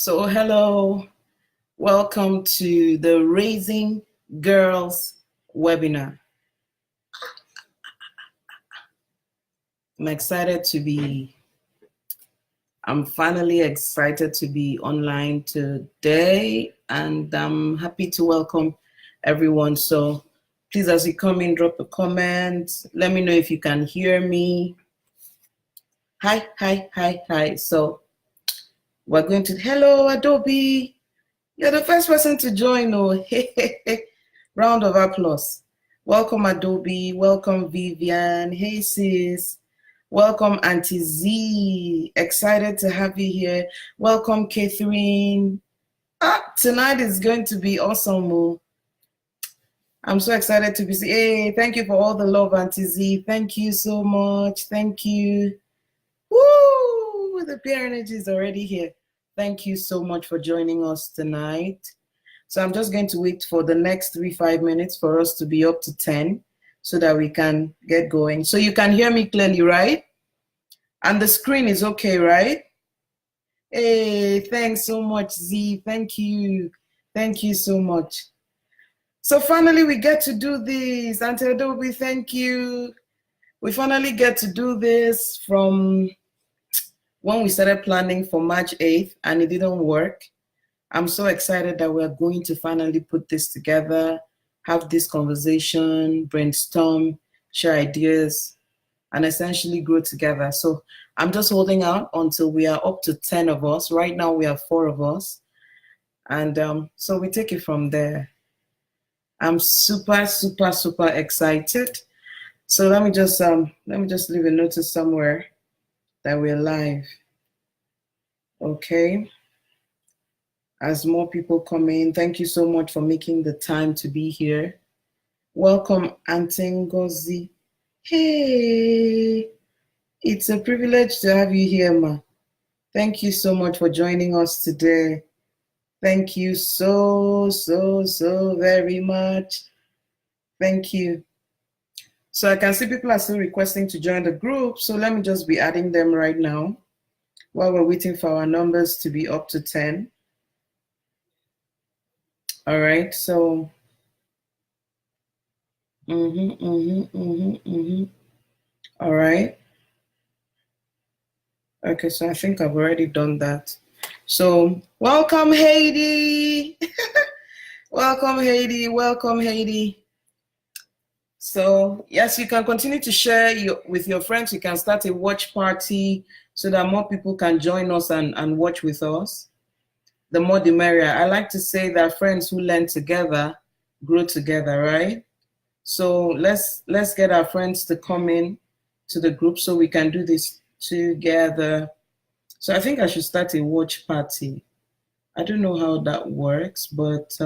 So, hello, welcome to the Raising Girls webinar. I'm finally excited to be online today, and I'm happy to welcome everyone. So, please, as you come in, drop a comment. Let me know if you can hear me. Hi. So, we're going to, hello, Adobe. You're the first person to join. Oh, round of applause. Welcome, Adobe. Welcome, Vivian. Hey, sis. Welcome, Auntie Z. Excited to have you here. Welcome, Catherine. Tonight is going to be awesome. Oh. I'm so excited to be. Hey, thank you for all the love, Auntie Z. Thank you so much. Thank you. Woo! The peer energy is already here. Thank you so much for joining us tonight. So I'm just going to wait for the next 3-5 minutes for us to be up to 10 so that we can get going. So you can hear me clearly, right? And the screen is okay, right? Hey, thanks so much, Z. Thank you. Thank you so much. So finally we get to do this. Auntie Adobe, thank you. We finally get to do this from when we started planning for March 8th and it didn't work. I'm so excited that we're going to finally put this together, have this conversation, brainstorm, share ideas, and essentially grow together. So I'm just holding out until we are up to 10 of us. Right now we have 4 of us. And so we take it from there. I'm super excited. So let me just leave a notice somewhere that we're live. Okay. As more people come in, thank you so much for making the time to be here. Welcome, Auntie Ngozi. Hey, it's a privilege to have you here, ma. Thank you so much for joining us today. Thank you so very much. Thank you. So I can see people are still requesting to join the group, so let me just be adding them right now while we're waiting for our numbers to be up to 10. All right, so all right. Okay, so I think I've already done that. So welcome, Haiti. Welcome, Haiti. Welcome, Haiti. So yes, you can continue to share with your friends. You can start a watch party so that more people can join us and watch with us. The more the merrier. I like to say that friends who learn together grow together, right? So let's get our friends to come in to the group so we can do this together. So I think I should start a watch party. I don't know how that works, but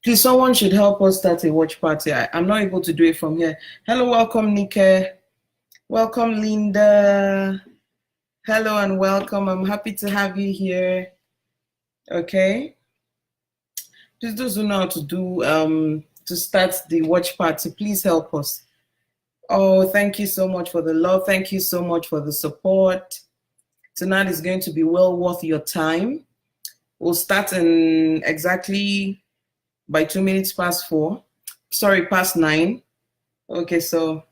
please, someone should help us start a watch party. I'm not able to do it from here. Hello, welcome, Nike. Welcome, Linda. Hello and welcome. I'm happy to have you here. Okay. Please, those who know how to do to start the watch party, please help us. Oh, thank you so much for the love. Thank you so much for the support. Tonight is going to be well worth your time. We'll start in exactly by 2 minutes past 4. Sorry, past 9. Okay, so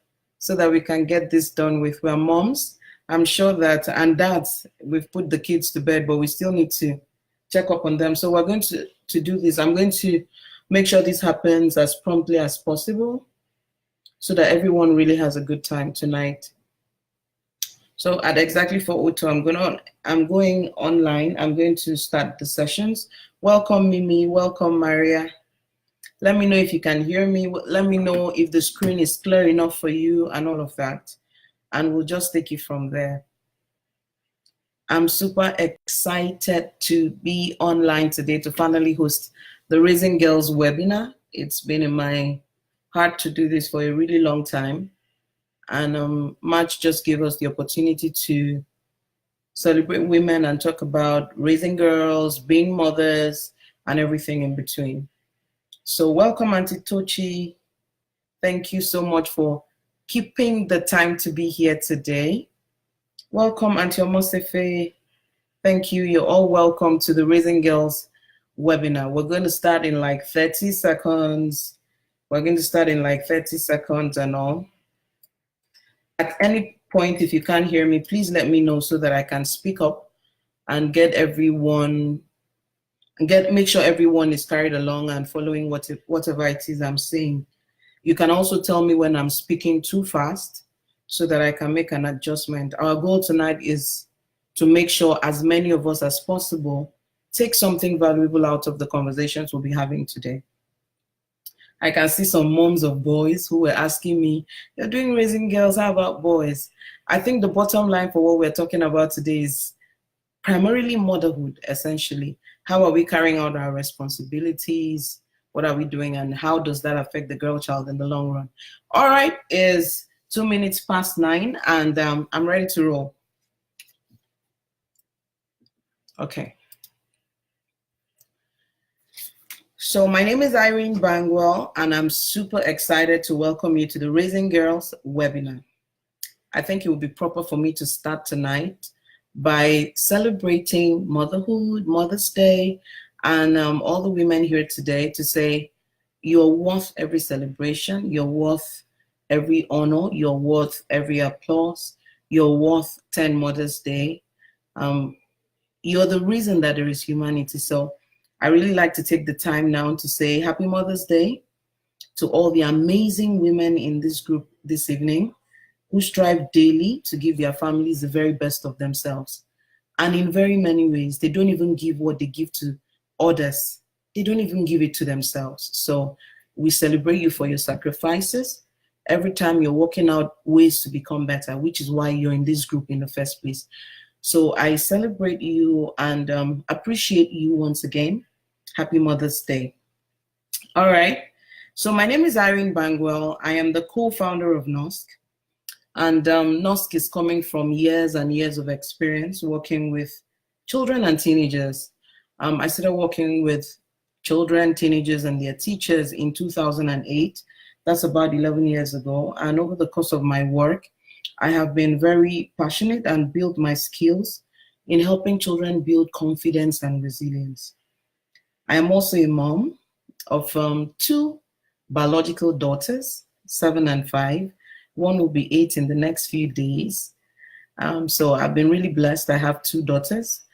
that we can get this done with. We're moms. I'm sure that, and dads, we've put the kids to bed, but we still need to check up on them. So we're going to do this. I'm going to make sure this happens as promptly as possible so that everyone really has a good time tonight. So at exactly 4:02, I'm going online. I'm going to start the sessions. Welcome, Mimi. Welcome, Maria. Let me know if you can hear me. Let me know if the screen is clear enough for you and all of that. And we'll just take it from there. I'm super excited to be online today to finally host the Raising Girls webinar. It's been in my heart to do this for a really long time. And March just gave us the opportunity to celebrate women and talk about raising girls, being mothers, and everything in between. So welcome, Auntie Tochi. Thank you so much for keeping the time to be here today. Welcome, Auntie Omosefe. Thank you. You're all welcome to the Raising Girls webinar. We're going to start in like 30 seconds. We're going to start in like 30 seconds and all. At any point, if you can't hear me, please let me know so that I can speak up and get everyone, make sure everyone is carried along and following whatever it is I'm saying. You can also tell me when I'm speaking too fast so that I can make an adjustment. Our goal tonight is to make sure as many of us as possible take something valuable out of the conversations we'll be having today. I can see some moms of boys who were asking me, you're doing Raising Girls, how about boys? I think the bottom line for what we're talking about today is primarily motherhood, essentially. How are we carrying out our responsibilities? What are we doing? And how does that affect the girl child in the long run? All right, it's 2 minutes past 9 and I'm ready to roll. Okay. So my name is Irene Bangwell, and I'm super excited to welcome you to the Raising Girls webinar. I think it would be proper for me to start tonight by celebrating motherhood, Mother's Day, and all the women here today to say you're worth every celebration, you're worth every honor, you're worth every applause, you're worth 10 Mother's Day. You're the reason that there is humanity. So I really like to take the time now to say Happy Mother's Day to all the amazing women in this group this evening who strive daily to give their families the very best of themselves. And in very many ways, they don't even give what they give to others. They don't even give it to themselves. So we celebrate you for your sacrifices. Every time you're working out ways to become better, which is why you're in this group in the first place. So I celebrate you and appreciate you once again. Happy Mother's Day. All right. So my name is Irene Bangwell. I am the co-founder of NOSC. And NOSC is coming from years and years of experience working with children and teenagers. I started working with children, teenagers, and their teachers in 2008. That's about 11 years ago. And over the course of my work, I have been very passionate and built my skills in helping children build confidence and resilience. I am also a mom of 2 biological daughters, 7 and 5. One will be 8 in the next few days. So I've been really blessed. I have 2 daughters.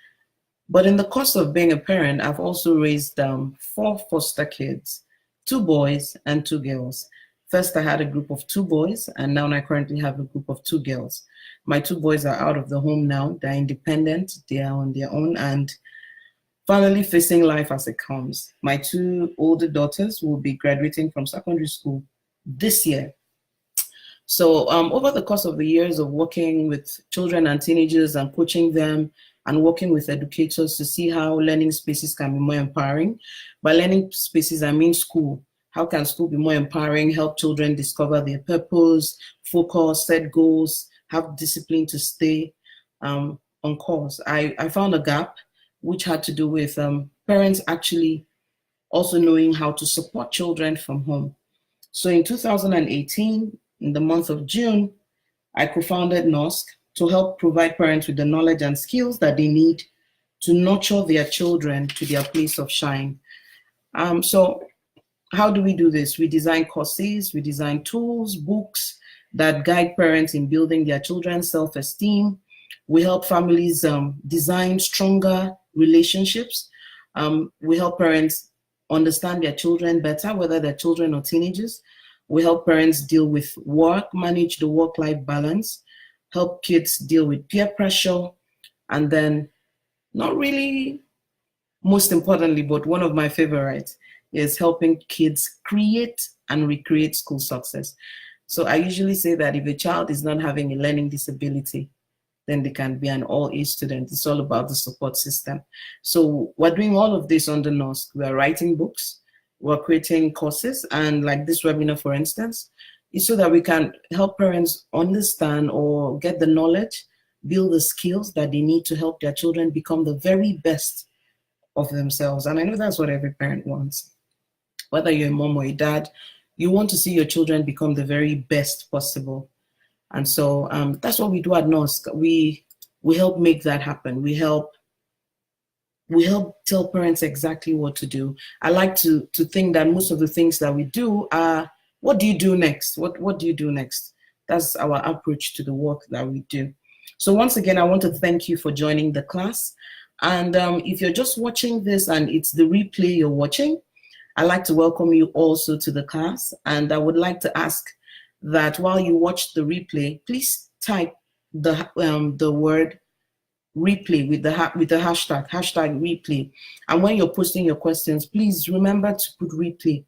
But in the course of being a parent, I've also raised 4 foster kids, 2 boys and 2 girls. First, I had a group of 2 boys, and now I currently have a group of 2 girls. My 2 boys are out of the home now. They're independent. They are on their own and finally facing life as it comes. My 2 older daughters will be graduating from secondary school this year. So over the course of the years of working with children and teenagers and coaching them and working with educators to see how learning spaces can be more empowering. By learning spaces, I mean school. How can school be more empowering, help children discover their purpose, focus, set goals, have discipline to stay on course? I found a gap which had to do with parents actually also knowing how to support children from home. So in 2018, in the month of June, I co-founded NOSC to help provide parents with the knowledge and skills that they need to nurture their children to their place of shine. So how do we do this? We design courses, we design tools, books that guide parents in building their children's self-esteem. We help families design stronger relationships. We help parents understand their children better, whether they're children or teenagers. We help parents deal with work, manage the work-life balance, help kids deal with peer pressure, and then not really most importantly, but one of my favorites is helping kids create and recreate school success. So I usually say that if a child is not having a learning disability, then they can be an all-A student. It's all about the support system. So we're doing all of this under NOSC. We're writing books, we're creating courses, and like this webinar, for instance, is so that we can help parents understand or get the knowledge, build the skills that they need to help their children become the very best of themselves. And I know that's what every parent wants. Whether you're a mom or a dad, you want to see your children become the very best possible. And so that's what we do at NOSC. We We help make that happen. We help tell parents exactly what to do. I like to think that most of the things that we do are, what do you do next? What do you do next? That's our approach to the work that we do. So once again, I want to thank you for joining the class. And if you're just watching this and it's the replay you're watching, I'd like to welcome you also to the class. And I would like to ask that while you watch the replay, please type the word replay with the hashtag replay. And when you're posting your questions, please remember to put replay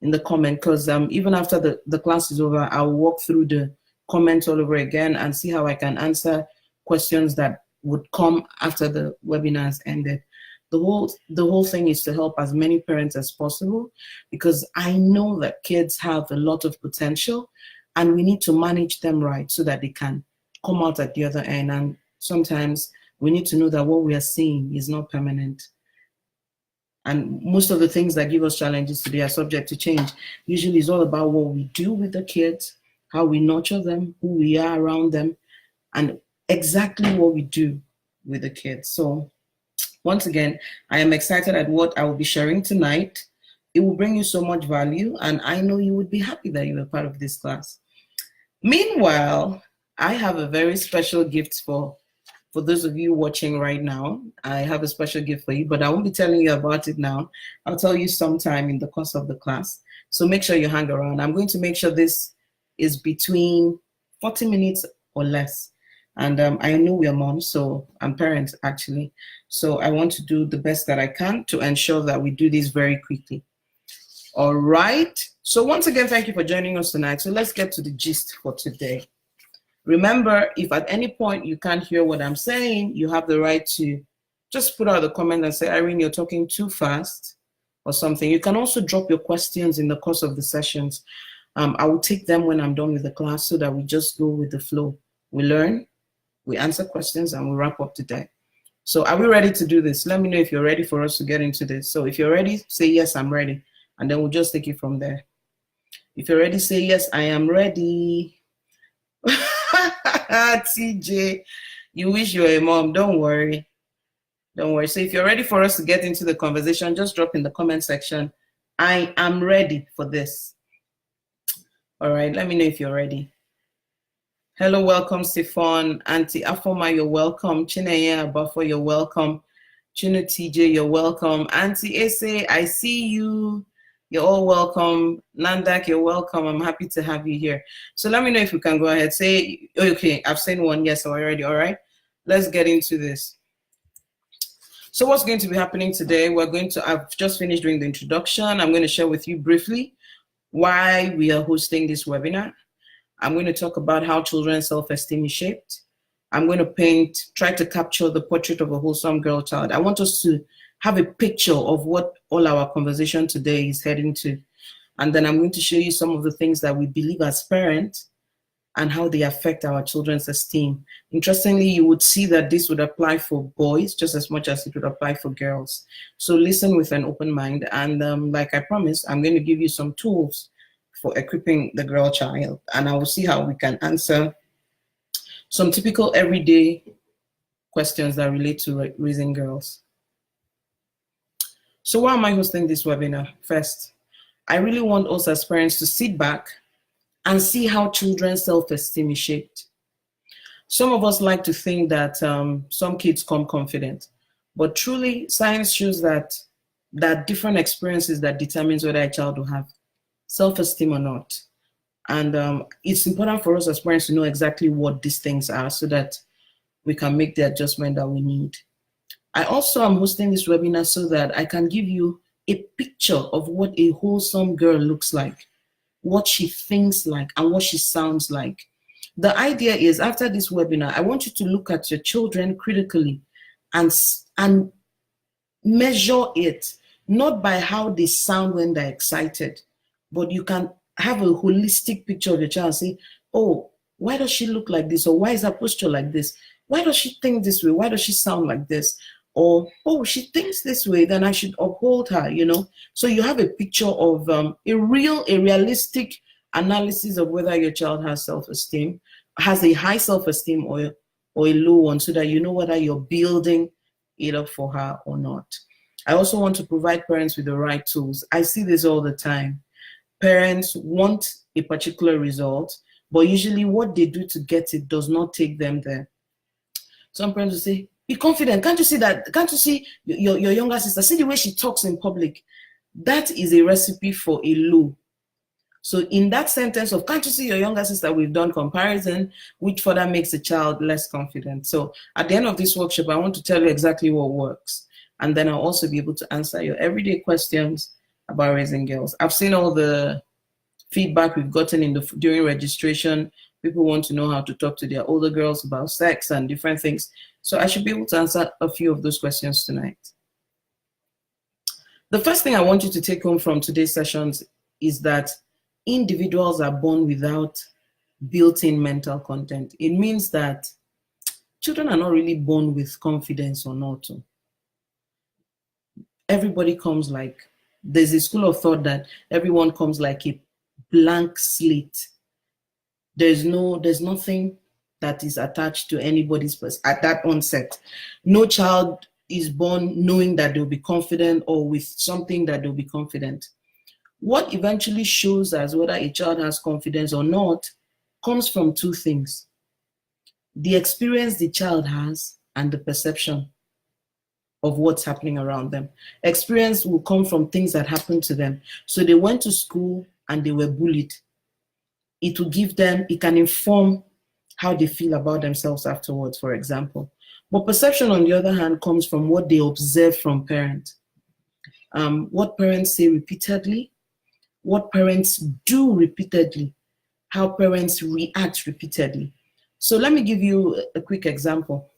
in the comment, because even after the class is over, I'll walk through the comments all over again and see how I can answer questions that would come after the webinar has ended. The whole thing is to help as many parents as possible, because I know that kids have a lot of potential and we need to manage them right so that they can come out at the other end. And sometimes we need to know that what we are seeing is not permanent. And most of the things that give us challenges today are subject to change. Usually it's all about what we do with the kids, how we nurture them, who we are around them, and exactly what we do with the kids. So once again, I am excited at what I will be sharing tonight. It will bring you so much value, and I know you would be happy that you were part of this class. Meanwhile, I have a very special gift for those of you watching right now. I have a special gift for you, but I won't be telling you about it now. I'll tell you sometime in the course of the class. So make sure you hang around. I'm going to make sure this is between 40 minutes or less. And I know we are moms, and parents actually. So I want to do the best that I can to ensure that we do this very quickly. All right. So once again, thank you for joining us tonight. So let's get to the gist for today. Remember, if at any point you can't hear what I'm saying, you have the right to just put out a comment and say, Irene, you're talking too fast or something. You can also drop your questions in the course of the sessions. I will take them when I'm done with the class so that we just go with the flow. We learn, we answer questions, and we wrap up today. So are we ready to do this? Let me know if you're ready for us to get into this. So if you're ready, say, yes, I'm ready. And then we'll just take it from there. If you're ready, say, yes, I am ready. TJ, you wish you were a mom. Don't worry. Don't worry. So if you're ready for us to get into the conversation, just drop in the comment section, I am ready for this. All right, let me know if you're ready. Hello, welcome, Stefan. Auntie Afoma, you're welcome. Chineye Abafo, you're welcome. Chino TJ, you're welcome. Auntie Ese, I see you. You're all welcome. Nandak, you're welcome. I'm happy to have you here. So let me know if you can go ahead. Say, okay, I've seen one. Yes, already. All right. Let's get into this. So what's going to be happening today? I've just finished doing the introduction. I'm going to share with you briefly why we are hosting this webinar. I'm going to talk about how children's self-esteem is shaped. I'm going to try to capture the portrait of a wholesome girl child. I want us to have a picture of what all our conversation today is heading to. And then I'm going to show you some of the things that we believe as parents and how they affect our children's esteem. Interestingly, you would see that this would apply for boys just as much as it would apply for girls. So listen with an open mind. And like I promised, I'm going to give you some tools for equipping the girl child. And I will see how we can answer some typical everyday questions that relate to raising girls. So why am I hosting this webinar? First, I really want us as parents to sit back and see how children's self-esteem is shaped. Some of us like to think that some kids come confident, but truly science shows that different experiences that determines whether a child will have self-esteem or not. And it's important for us as parents to know exactly what these things are so that we can make the adjustment that we need. I also am hosting this webinar so that I can give you a picture of what a wholesome girl looks like, what she thinks like, and what she sounds like. The idea is, after this webinar, I want you to look at your children critically and measure it, not by how they sound when they're excited, but you can have a holistic picture of your child and say, oh, why does she look like this? Or why is her posture like this? Why does she think this way? Why does she sound like this? Or, oh, she thinks this way, then I should uphold her, you know? So you have a picture of a realistic analysis of whether your child has self-esteem, has a high self-esteem, or or a low one, so that you know whether you're building it up for her or not. I also want to provide parents with the right tools. I see this all the time. Parents want a particular result, but usually what they do to get it does not take them there. Some parents will say, be confident. Can't you see that? Can't you see your younger sister? See the way she talks in public. That is a recipe for a low. So in that sentence of, can't you see your younger sister, we've done comparison, which further makes the child less confident. So at the end of this workshop, I want to tell you exactly what works. And then I'll also be able to answer your everyday questions about raising girls. I've seen all the feedback we've gotten during registration. People want to know how to talk to their older girls about sex and different things. So I should be able to answer a few of those questions tonight. The first thing I want you to take home from today's sessions is that individuals are born without built-in mental content. It means that children are not really born with confidence or not. Everybody comes like, there's a school of thought that everyone comes like a blank slate. There's nothing that is attached to anybody's person at that onset. No child is born knowing that they'll be confident or with something that they'll be confident. What eventually shows us whether a child has confidence or not comes from two things: the experience the child has and the perception of what's happening around them. Experience will come from things that happened to them. So they went to school and they were bullied. It will give them, it can inform how they feel about themselves afterwards, for example. But perception, on the other hand, comes from what they observe from parents. What parents say repeatedly, what parents do repeatedly, how parents react repeatedly. So let me give you a quick example.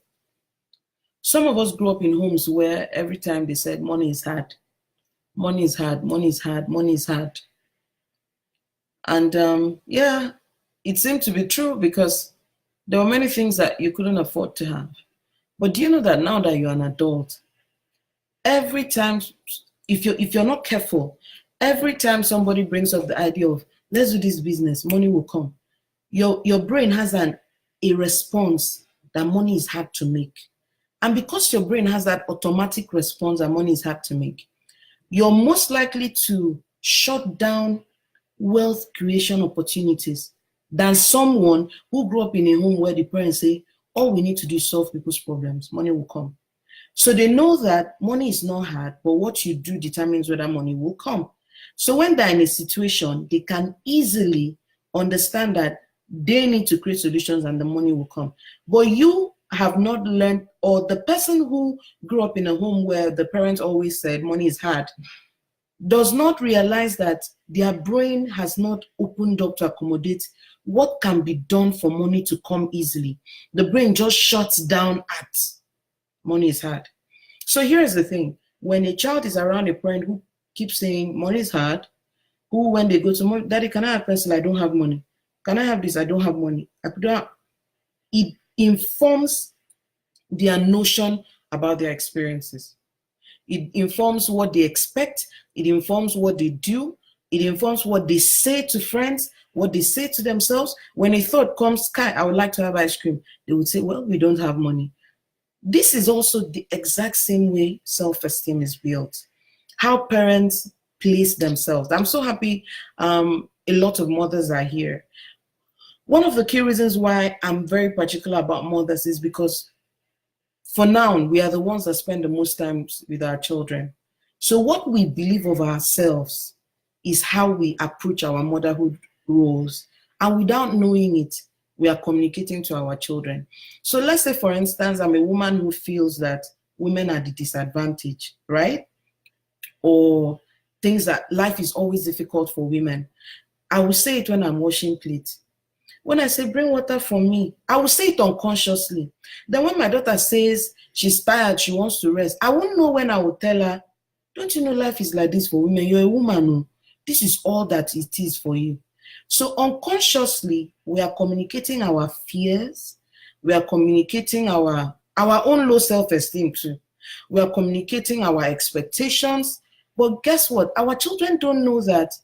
Some of us grew up in homes where every time they said money is hard, money is hard, money is hard, money is hard. And yeah, it seemed to be true because there were many things that you couldn't afford to have. But do you know that now that you're an adult, every time, if you're not careful, every time somebody brings up the idea of, let's do this business, money will come, your brain has a response that money is hard to make. And because your brain has that automatic response that money is hard to make, you're most likely to shut down wealth creation opportunities than someone who grew up in a home where the parents say, all we need to do is solve people's problems, money will come. So they know that money is not hard, but what you do determines whether money will come. So when they're in a situation, they can easily understand that they need to create solutions and the money will come. But you have not learned, or the person who grew up in a home where the parents always said money is hard, does not realize that their brain has not opened up to accommodate what can be done for money to come easily. The brain just shuts down at money is hard. So here's the thing. When a child is around a parent who keeps saying money is hard, who when they go to, daddy, can I have pencil? I don't have money. Can I have this? I don't have money. It informs their notion about their experiences. It informs what they expect. It informs what they do. It informs what they say to friends, what they say to themselves. When a thought comes, Kai, I would like to have ice cream, they would say, well, we don't have money. This is also the exact same way self-esteem is built. How parents place themselves. I'm so happy a lot of mothers are here. One of the key reasons why I'm very particular about mothers is because for now, we are the ones that spend the most time with our children. So what we believe of ourselves is how we approach our motherhood roles. And without knowing it, we are communicating to our children. So let's say, for instance, I'm a woman who feels that women are the disadvantage, right? Or things that life is always difficult for women. I will say it when I'm washing plates. When I say, bring water for me, I will say it unconsciously. Then when my daughter says she's tired, she wants to rest, I won't know when I will tell her, don't you know life is like this for women? You're a woman. This is all that it is for you. So unconsciously, we are communicating our fears. We are communicating our own low self-esteem too. We are communicating our expectations. But guess what? Our children don't know that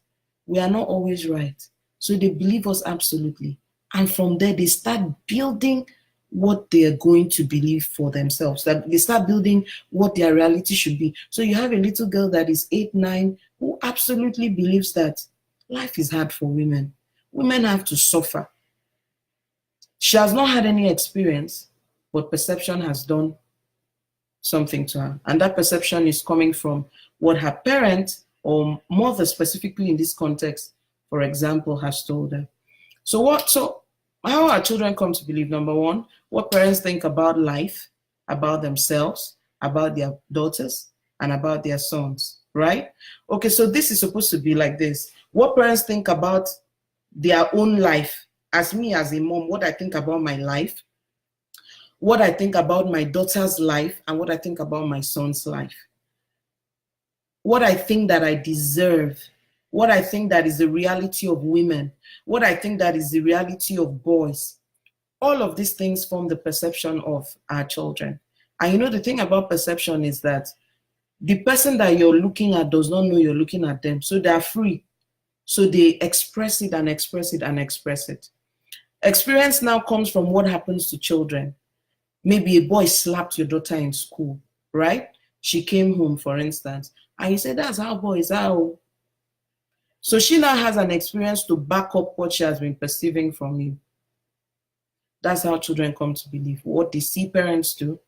we are not always right. So they believe us absolutely. And from there, they start building what they are going to believe for themselves. That they start building what their reality should be. So you have a little girl that is 8, 9, who absolutely believes that life is hard for women. Women have to suffer. She has not had any experience, but perception has done something to her. And that perception is coming from what her parent, or mother specifically in this context, for example, has told her. So how our children come to believe? Number one, what parents think about life, about themselves, about their daughters, and about their sons, right? Okay, so this is supposed to be like this. What parents think about their own life. As me, as a mom, what I think about my life, what I think about my daughter's life, and what I think about my son's life. What I think that I deserve, what I think that is the reality of women, what I think that is the reality of boys. All of these things form the perception of our children. And you know, the thing about perception is that the person that you're looking at does not know you're looking at them. So they're free. So they express it and express it and express it. Experience now comes from what happens to children. Maybe a boy slapped your daughter in school, right? She came home, for instance, and you say, that's how boys are. So she now has an experience to back up what she has been perceiving from you. That's how children come to believe what they see parents do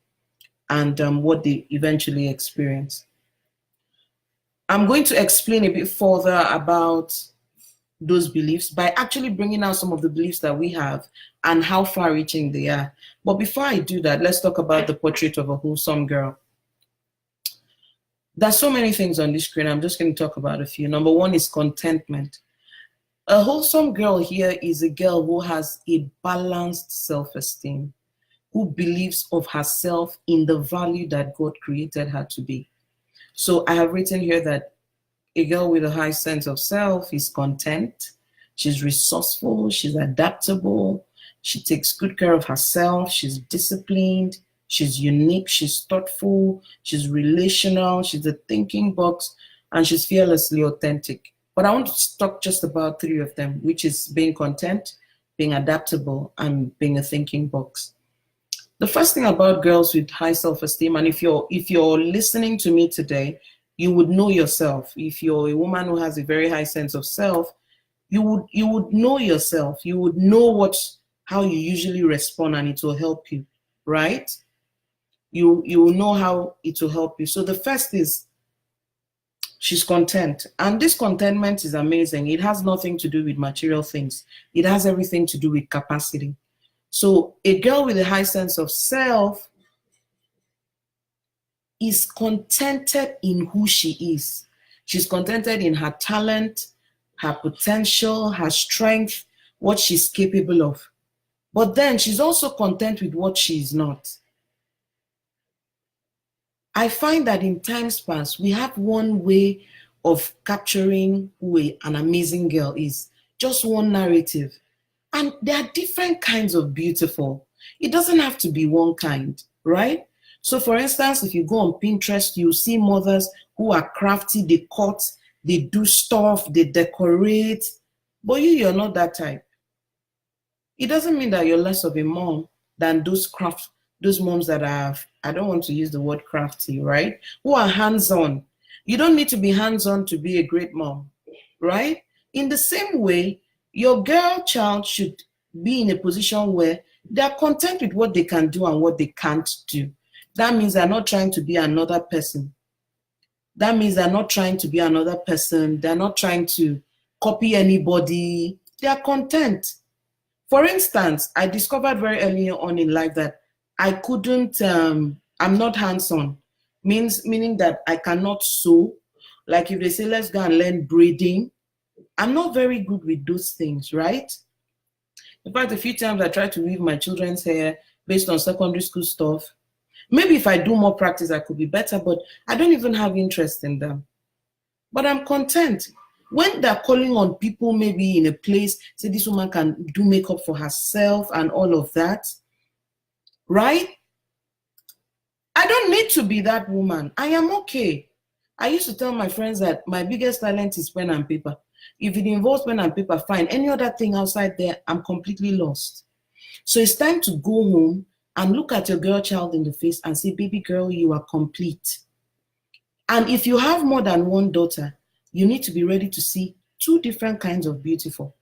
and what they eventually experience. I'm going to explain a bit further about those beliefs by actually bringing out some of the beliefs that we have and how far-reaching they are. But before I do that, let's talk about the portrait of a wholesome girl. There's so many things on this screen. I'm just going to talk about a few. Number one is contentment. A wholesome girl here is a girl who has a balanced self-esteem, who believes of herself in the value that God created her to be. So I have written here that a girl with a high sense of self is content. She's resourceful. She's adaptable. She takes good care of herself. She's disciplined. She's unique. She's thoughtful. She's relational. She's a thinking box. And she's fearlessly authentic. But I want to talk just about 3 of them, which is being content, being adaptable, and being a thinking box. The first thing about girls with high self-esteem, and if you're listening to me today, you would know yourself. If you're a woman who has a very high sense of self, you would know yourself. You would know how you usually respond, and it will help you, right? You will know how it will help you. So the first is she's content. And this contentment is amazing. It has nothing to do with material things. It has everything to do with capacity. So a girl with a high sense of self is contented in who she is. She's contented in her talent, her potential, her strength, what she's capable of. But then she's also content with what she is not. I find that in times past, we have one way of capturing who an amazing girl is, just one narrative. And there are different kinds of beautiful. It doesn't have to be one kind, right? So for instance, if you go on Pinterest, you see mothers who are crafty, they cut, they do stuff, they decorate, but you're not that type. It doesn't mean that you're less of a mom than those moms that are, I don't want to use the word crafty, right? Who are hands-on. You don't need to be hands-on to be a great mom, right? In the same way, your girl child should be in a position where they're content with what they can do and what they can't do. That means they're not trying to be another person. That means they're not trying to be another person. They're not trying to copy anybody. They are content. For instance, I discovered very early on in life that I couldn't, I'm not hands-on, meaning that I cannot sew. Like if they say, let's go and learn braiding, I'm not very good with those things, right? In fact, a few times I tried to weave my children's hair based on secondary school stuff. Maybe if I do more practice, I could be better, but I don't even have interest in them. But I'm content. When they're calling on people, maybe in a place, say this woman can do makeup for herself and all of that, right? I don't need to be that woman. I am okay. I used to tell my friends that my biggest talent is pen and paper. If it involves pen and paper, fine. Any other thing outside there, I'm completely lost. So it's time to go home and look at your girl child in the face and say, baby girl, you are complete. And if you have more than one daughter, you need to be ready to see two different kinds of beautiful.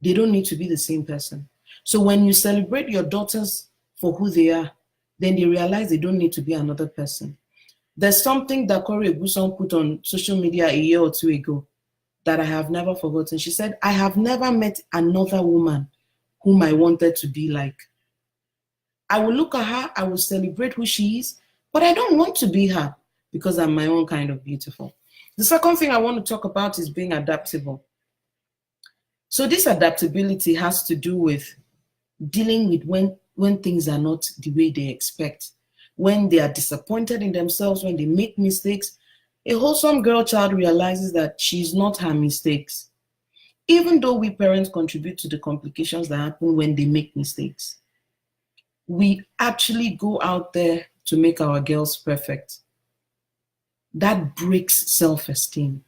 They don't need to be the same person. So when you celebrate your daughters for who they are, then they realize they don't need to be another person. There's something that Corey Eguson put on social media a year or two ago that I have never forgotten. She said, I have never met another woman whom I wanted to be like. I will look at her, I will celebrate who she is, but I don't want to be her because I'm my own kind of beautiful. The second thing I want to talk about is being adaptable. So this adaptability has to do with dealing with when things are not the way they expect, when they are disappointed in themselves, when they make mistakes. A wholesome girl child realizes that she's not her mistakes, even though we parents contribute to the complications that happen when they make mistakes. We actually go out there to make our girls perfect. That breaks self-esteem.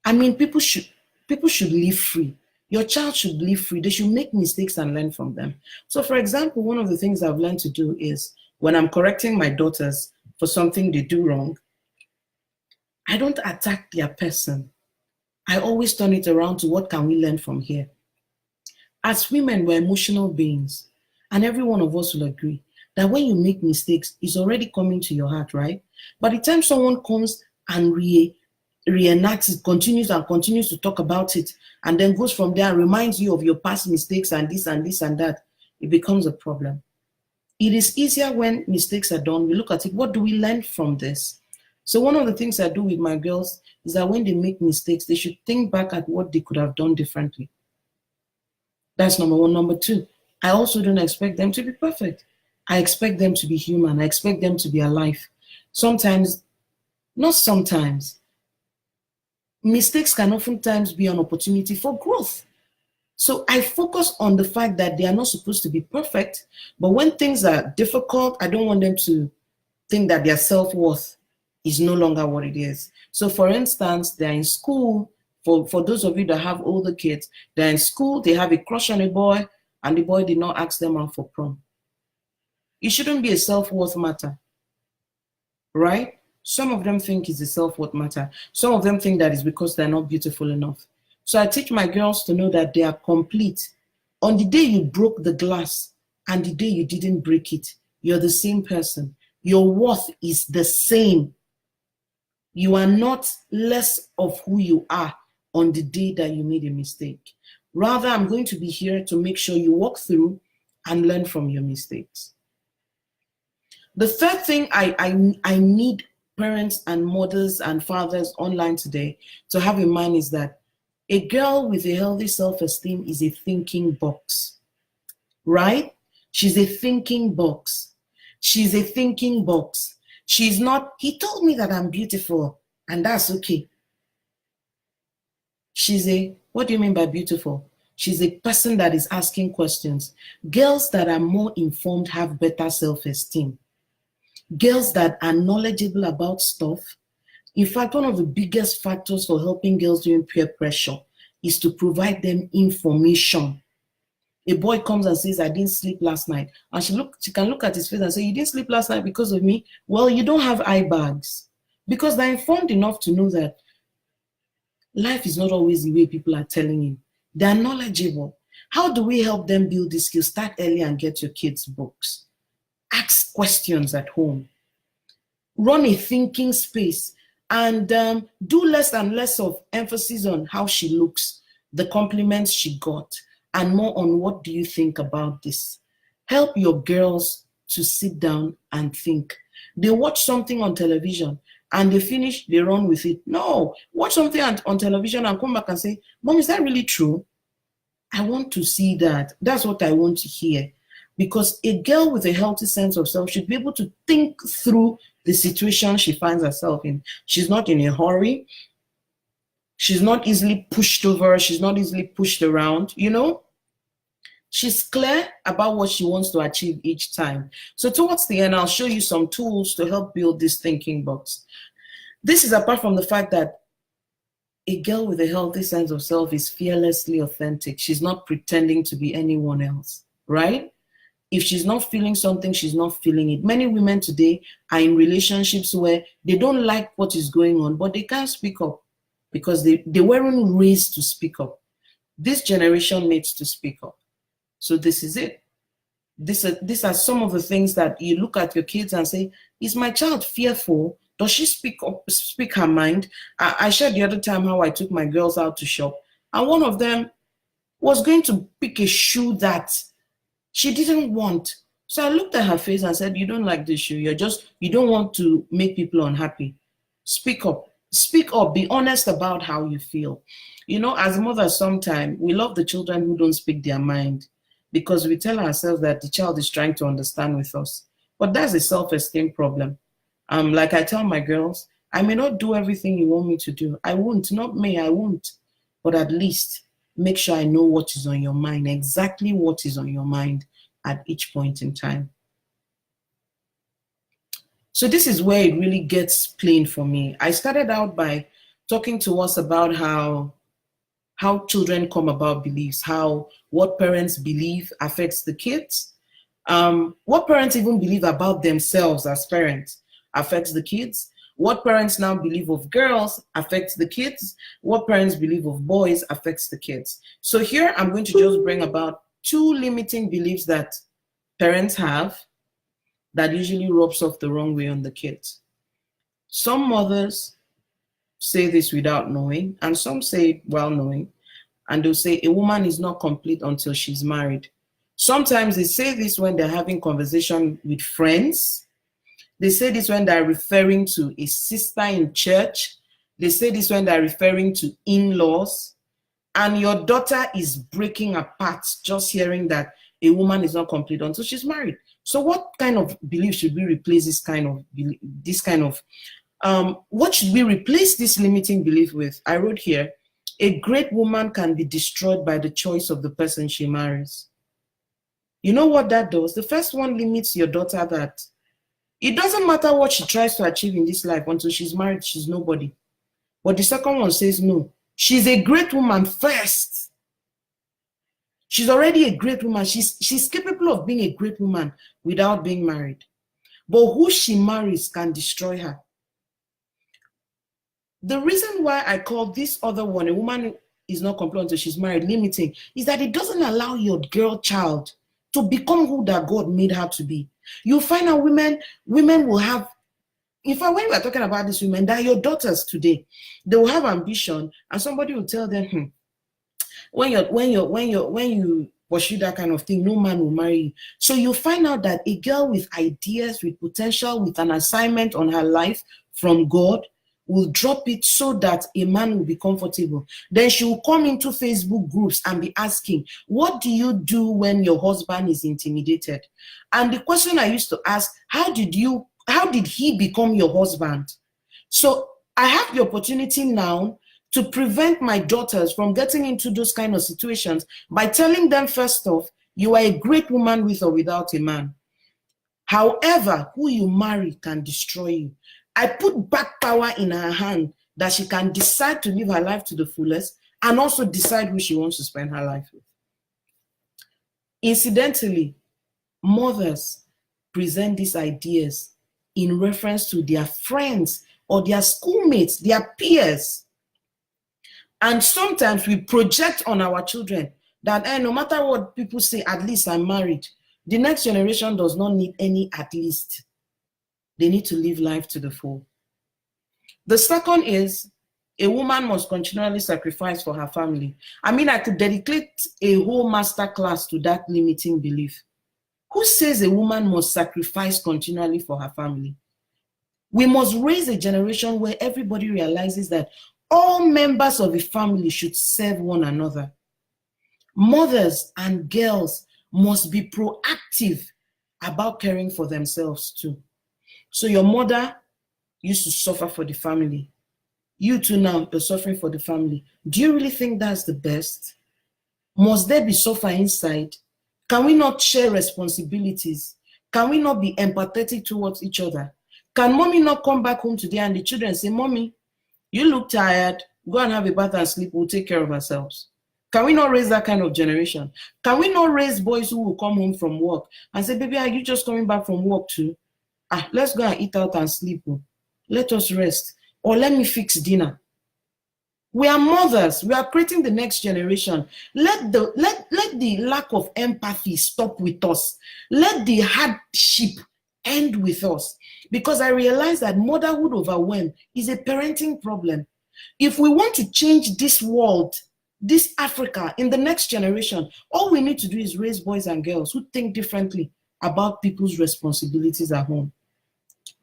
I mean, people should live free. Your child should live free. They should make mistakes and learn from them. So for example, one of the things I've learned to do is when I'm correcting my daughters for something they do wrong, I don't attack their person. I always turn it around to what can we learn from here. As women, we're emotional beings, and every one of us will agree that when you make mistakes, it's already coming to your heart, right? By the time someone comes and reenacts it, continues to talk about it, and then goes from there and reminds you of your past mistakes and this and this and that, it becomes a problem. It is easier when mistakes are done. We look at it, what do we learn from this? So one of the things I do with my girls is that when they make mistakes, they should think back at what they could have done differently. That's number one. Number two, I also don't expect them to be perfect. I expect them to be human. I expect them to be alive. Sometimes, not sometimes, mistakes can oftentimes be an opportunity for growth. So I focus on the fact that they are not supposed to be perfect, but when things are difficult, I don't want them to think that their self-worth is no longer what it is. So for instance, they're in school, for those of you that have older kids, they're in school, they have a crush on a boy, and the boy did not ask them out for prom. It shouldn't be a self-worth matter, right? Some of them think it's a self-worth matter. Some of them think that it's because they're not beautiful enough. So I teach my girls to know that they are complete. On the day you broke the glass and the day you didn't break it, you're the same person. Your worth is the same. You are not less of who you are on the day that you made a mistake. Rather, I'm going to be here to make sure you walk through and learn from your mistakes. The third thing I need parents and mothers and fathers online today to have in mind is that a girl with a healthy self-esteem is a thinking box, right? She's a thinking box. She's a thinking box. She's not, he told me that I'm beautiful and that's okay. She's a, what do you mean by beautiful? She's a person that is asking questions. Girls that are more informed have better self-esteem. Girls that are knowledgeable about stuff. In fact, one of the biggest factors for helping girls during peer pressure is to provide them information. A boy comes and says, I didn't sleep last night. And she can look at his face and say, you didn't sleep last night because of me? Well, you don't have eye bags. Because they're informed enough to know that life is not always the way people are telling you. They're knowledgeable. How do we help them build these skills? Start early and get your kids books. Ask questions at home. Run a thinking space. And do less and less of emphasis on how she looks, the compliments she got, and more on what do you think about this. Help your girls to sit down and think. They watch something on television and they finish, they run with it. No, watch something on television and come back and say, Mom, is that really true? I want to see that. That's what I want to hear. Because a girl with a healthy sense of self should be able to think through the situation she finds herself in. She's not in a hurry. She's not easily pushed over. She's not easily pushed around, you know? She's clear about what she wants to achieve each time. So towards the end, I'll show you some tools to help build this thinking box. This is apart from the fact that a girl with a healthy sense of self is fearlessly authentic. She's not pretending to be anyone else, right? If she's not feeling something, she's not feeling it. Many women today are in relationships where they don't like what is going on, but they can't speak up because they weren't raised to speak up. This generation needs to speak up. So this is it. These are some of the things that you look at your kids and say, is my child fearful? Does she speak up, speak her mind? I shared the other time how I took my girls out to shop, and one of them was going to pick a shoe that she didn't want. So I looked at her face and said, you don't like this shoe. You don't want to make people unhappy. Speak up. Speak up. Be honest about how you feel. You know, as mothers, sometimes we love the children who don't speak their mind because we tell ourselves that the child is trying to understand with us. But that's a self-esteem problem. Like I tell my girls, I may not do everything you want me to do. I won't. Not me, I won't. But at least make sure I know what is on your mind, exactly what is on your mind at each point in time. So this is where it really gets plain for me. I started out by talking to us about how children come about beliefs, how what parents believe affects the kids, what parents even believe about themselves as parents affects the kids, what parents now believe of girls affects the kids, what parents believe of boys affects the kids. So here I'm going to just bring about 2 limiting beliefs that parents have that usually rubs off the wrong way on the kids. Some mothers say this without knowing, and some say it while knowing, and they'll say a woman is not complete until she's married. Sometimes they say this when they're having conversation with friends. They say this when they're referring to a sister in church. They say this when they're referring to in-laws. And your daughter is breaking apart just hearing that a woman is not complete until she's married. So what kind of belief should we replace what should we replace this limiting belief with? I wrote here, a great woman can be destroyed by the choice of the person she marries. You know what that does? The first one limits your daughter that it doesn't matter what she tries to achieve in this life until she's married, she's nobody. But the second one says, no, she's a great woman first. She's already a great woman. She's capable of being a great woman without being married. But who she marries can destroy her. The reason why I call this other one, a woman is not complete until she's married, limiting, is that it doesn't allow your girl child to become who that God made her to be. You find out women will have, in fact, when we are talking about these women, they're your daughters today. They will have ambition, and somebody will tell them, when you pursue that kind of thing, no man will marry you. So you find out that a girl with ideas, with potential, with an assignment on her life from God will drop it so that a man will be comfortable. Then she will come into Facebook groups and be asking, what do you do when your husband is intimidated? And the question I used to ask, how did he become your husband? So I have the opportunity now to prevent my daughters from getting into those kind of situations by telling them, first off, you are a great woman with or without a man. However, who you marry can destroy you. I put back power in her hand that she can decide to live her life to the fullest and also decide who she wants to spend her life with. Incidentally, mothers present these ideas in reference to their friends or their schoolmates, their peers. And sometimes we project on our children that no matter what people say, at least I'm married. The next generation does not need any at least. They need to live life to the full. The second is a woman must continually sacrifice for her family. I mean, I could dedicate a whole master class to that limiting belief. Who says a woman must sacrifice continually for her family? We must raise a generation where everybody realizes that all members of a family should serve one another. Mothers and girls must be proactive about caring for themselves too. So your mother used to suffer for the family. You too now, you're suffering for the family. Do you really think that's the best? Must there be suffer inside? Can we not share responsibilities? Can we not be empathetic towards each other? Can mommy not come back home today and the children say, mommy, you look tired, go and have a bath and sleep, we'll take care of ourselves? Can we not raise that kind of generation? Can we not raise boys who will come home from work and say, baby, are you just coming back from work too? Let's go and eat out and sleep. Let us rest. Or let me fix dinner. We are mothers. We are creating the next generation. Let the lack of empathy stop with us. Let the hardship end with us. Because I realize that motherhood overwhelm is a parenting problem. If we want to change this world, this Africa, in the next generation, all we need to do is raise boys and girls who think differently about people's responsibilities at home.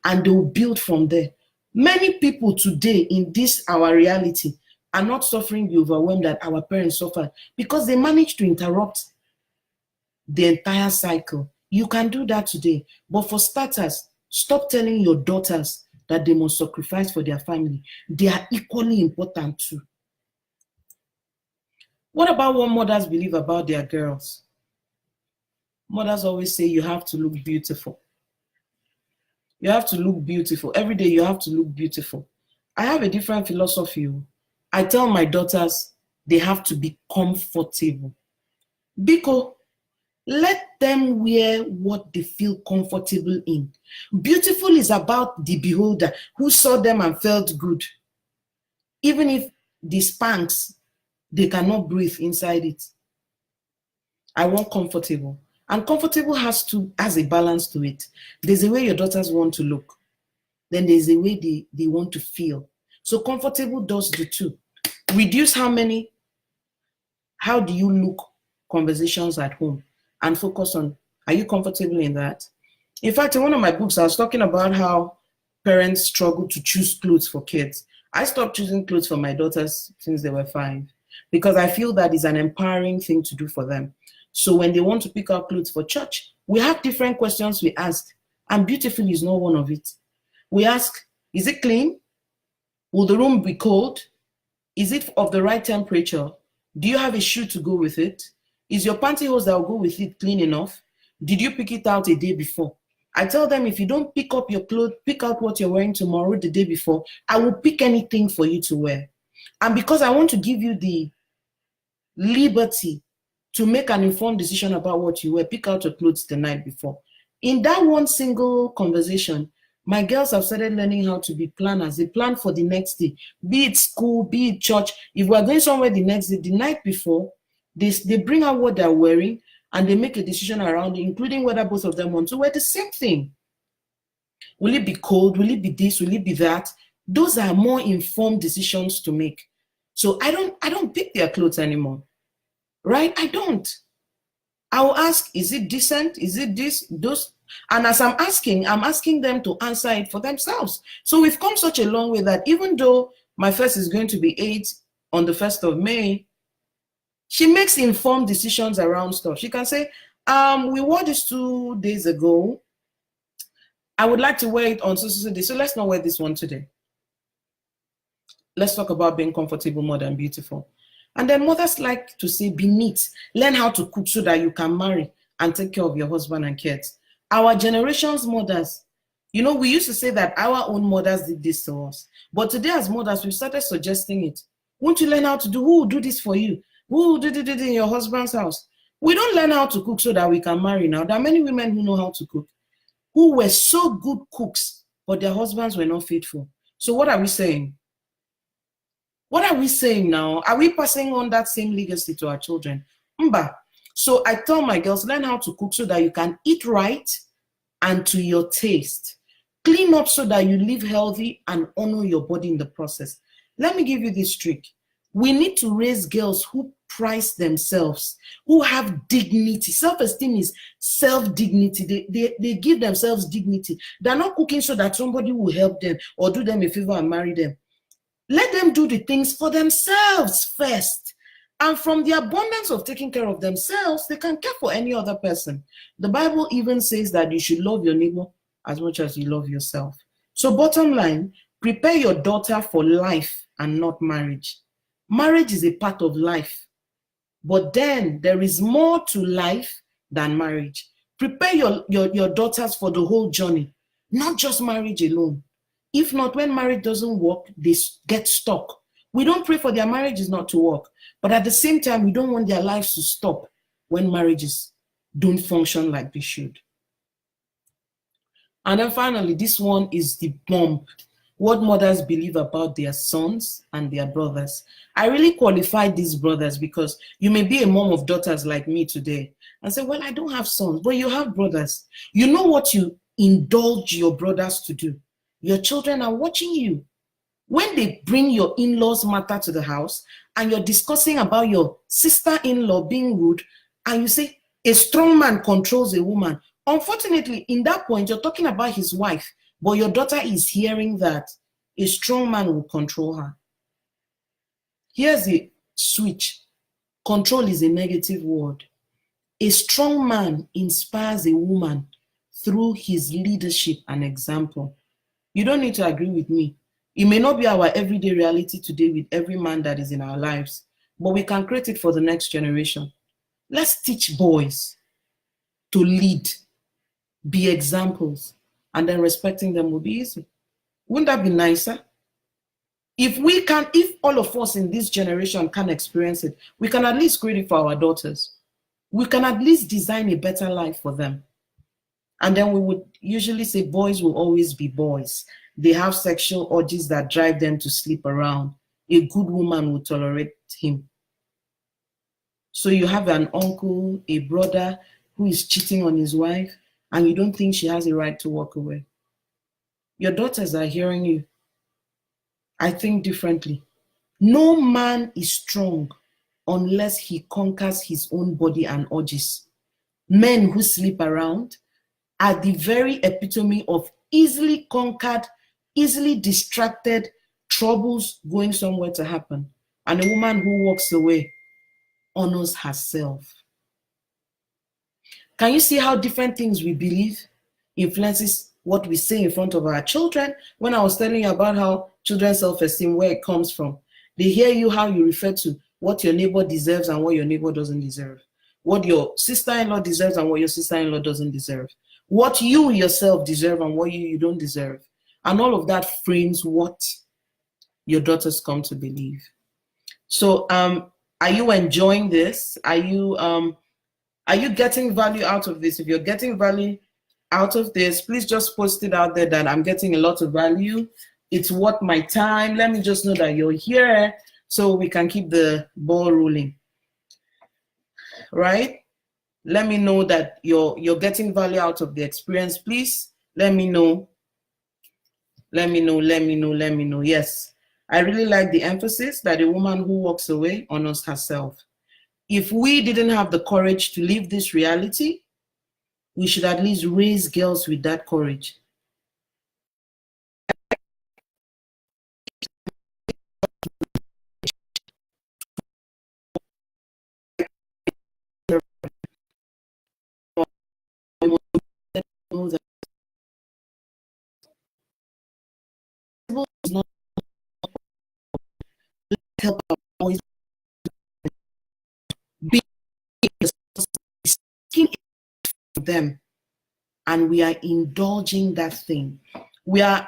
And they will build from there. Many people today in this, our reality, are not suffering the overwhelm that our parents suffered because they managed to interrupt the entire cycle. You can do that today. But for starters, stop telling your daughters that they must sacrifice for their family. They are equally important too. What about what mothers believe about their girls? Mothers always say you have to look beautiful. You have to look beautiful. Every day you have to look beautiful. I have a different philosophy. I tell my daughters they have to be comfortable. Because let them wear what they feel comfortable in. Beautiful is about the beholder who saw them and felt good. Even if the Spanx, they cannot breathe inside it. I want comfortable. And comfortable has a balance to it. There's a way your daughters want to look. Then there's a way they want to feel. So comfortable does the two. Reduce how do you look conversations at home and focus on, are you comfortable in that? In fact, in one of my books, I was talking about how parents struggle to choose clothes for kids. I stopped choosing clothes for my daughters since they were 5 because I feel that is an empowering thing to do for them. So when they want to pick out clothes for church, we have different questions we ask, and beautiful is not one of it. We ask, is it clean? Will the room be cold? Is it of the right temperature? Do you have a shoe to go with it? Is your pantyhose that will go with it clean enough? Did you pick it out a day before? I tell them, if you don't pick up your clothes, pick out what you're wearing tomorrow, the day before, I will pick anything for you to wear. And because I want to give you the liberty to make an informed decision about what you wear, pick out your clothes the night before. In that one single conversation, my girls have started learning how to be planners. They plan for the next day, be it school, be it church. If we're going somewhere the next day, the night before, they bring out what they're wearing and they make a decision around it, including whether both of them want to wear the same thing. Will it be cold? Will it be this? Will it be that? Those are more informed decisions to make. So I don't pick their clothes anymore, right? I don't. I will ask, is it decent? Is it this, those? And as I'm asking them to answer it for themselves. So we've come such a long way that even though my first is going to be 8 on the 1st of May, she makes informed decisions around stuff. She can say, we wore this 2 days ago. I would like to wear it on so day. So let's not wear this one today. Let's talk about being comfortable more than beautiful. And then mothers like to say, be neat. Learn how to cook so that you can marry and take care of your husband and kids. Our generation's mothers, we used to say that our own mothers did this to us. But today as mothers, we started suggesting it. Won't you learn how to do? Who will do this for you? Who will do it in your husband's house? We don't learn how to cook so that we can marry now. There are many women who know how to cook, who were so good cooks, but their husbands were not faithful. So what are we saying? What are we saying now? Are we passing on that same legacy to our children? Mba. So I tell my girls, learn how to cook so that you can eat right and to your taste. Clean up so that you live healthy and honor your body in the process. Let me give you this trick. We need to raise girls who price themselves, who have dignity. Self-esteem is self-dignity. They give themselves dignity. They're not cooking so that somebody will help them or do them a favor and marry them. Let them do the things for themselves first. And from the abundance of taking care of themselves, they can care for any other person. The Bible even says that you should love your neighbor as much as you love yourself. So bottom line, prepare your daughter for life and not marriage. Marriage is a part of life. But then there is more to life than marriage. Prepare your daughters for the whole journey, not just marriage alone. If not, when marriage doesn't work, they get stuck. We don't pray for their marriages not to work, but at the same time, we don't want their lives to stop when marriages don't function like they should. And then finally, this one is the bomb. What mothers believe about their sons and their brothers. I really qualify these brothers because you may be a mom of daughters like me today and say, well, I don't have sons, but you have brothers. You know what you indulge your brothers to do. Your children are watching you. When they bring your in-laws matter to the house and you're discussing about your sister-in-law being rude, and you say, a strong man controls a woman. Unfortunately, in that point, you're talking about his wife, but your daughter is hearing that a strong man will control her. Here's the switch. Control is a negative word. A strong man inspires a woman through his leadership and example. You don't need to agree with me. It may not be our everyday reality today with every man that is in our lives, but we can create it for the next generation. Let's teach boys to lead, be examples, and then respecting them will be easy. Wouldn't that be nicer? If all of us in this generation can experience it, we can at least create it for our daughters. We can at least design a better life for them. And then we would usually say boys will always be boys. They have sexual urges that drive them to sleep around. A good woman will tolerate him. So you have an uncle, a brother who is cheating on his wife, and you don't think she has a right to walk away. Your daughters are hearing you. I think differently. No man is strong unless he conquers his own body and urges. Men who sleep around are the very epitome of easily conquered, easily distracted, troubles going somewhere to happen. And a woman who walks away honors herself. Can you see how different things we believe influences what we say in front of our children? When I was telling you about how children's self-esteem, where it comes from, they hear you how you refer to what your neighbor deserves and what your neighbor doesn't deserve, what your sister-in-law deserves and what your sister-in-law doesn't deserve, what you yourself deserve and what you don't deserve. And all of that frames what your daughters come to believe. So are you enjoying this? Are you getting value out of this? If you're getting value out of this, please just post it out there that I'm getting a lot of value. It's worth my time. Let me just know that you're here so we can keep the ball rolling. Right? Let me know that you're getting value out of the experience. Please let me know. Let me know. Yes, I really like the emphasis that a woman who walks away honors herself. If we didn't have the courage to live this reality, we should at least raise girls with that courage. Help our boys be them, and we are indulging that thing. We are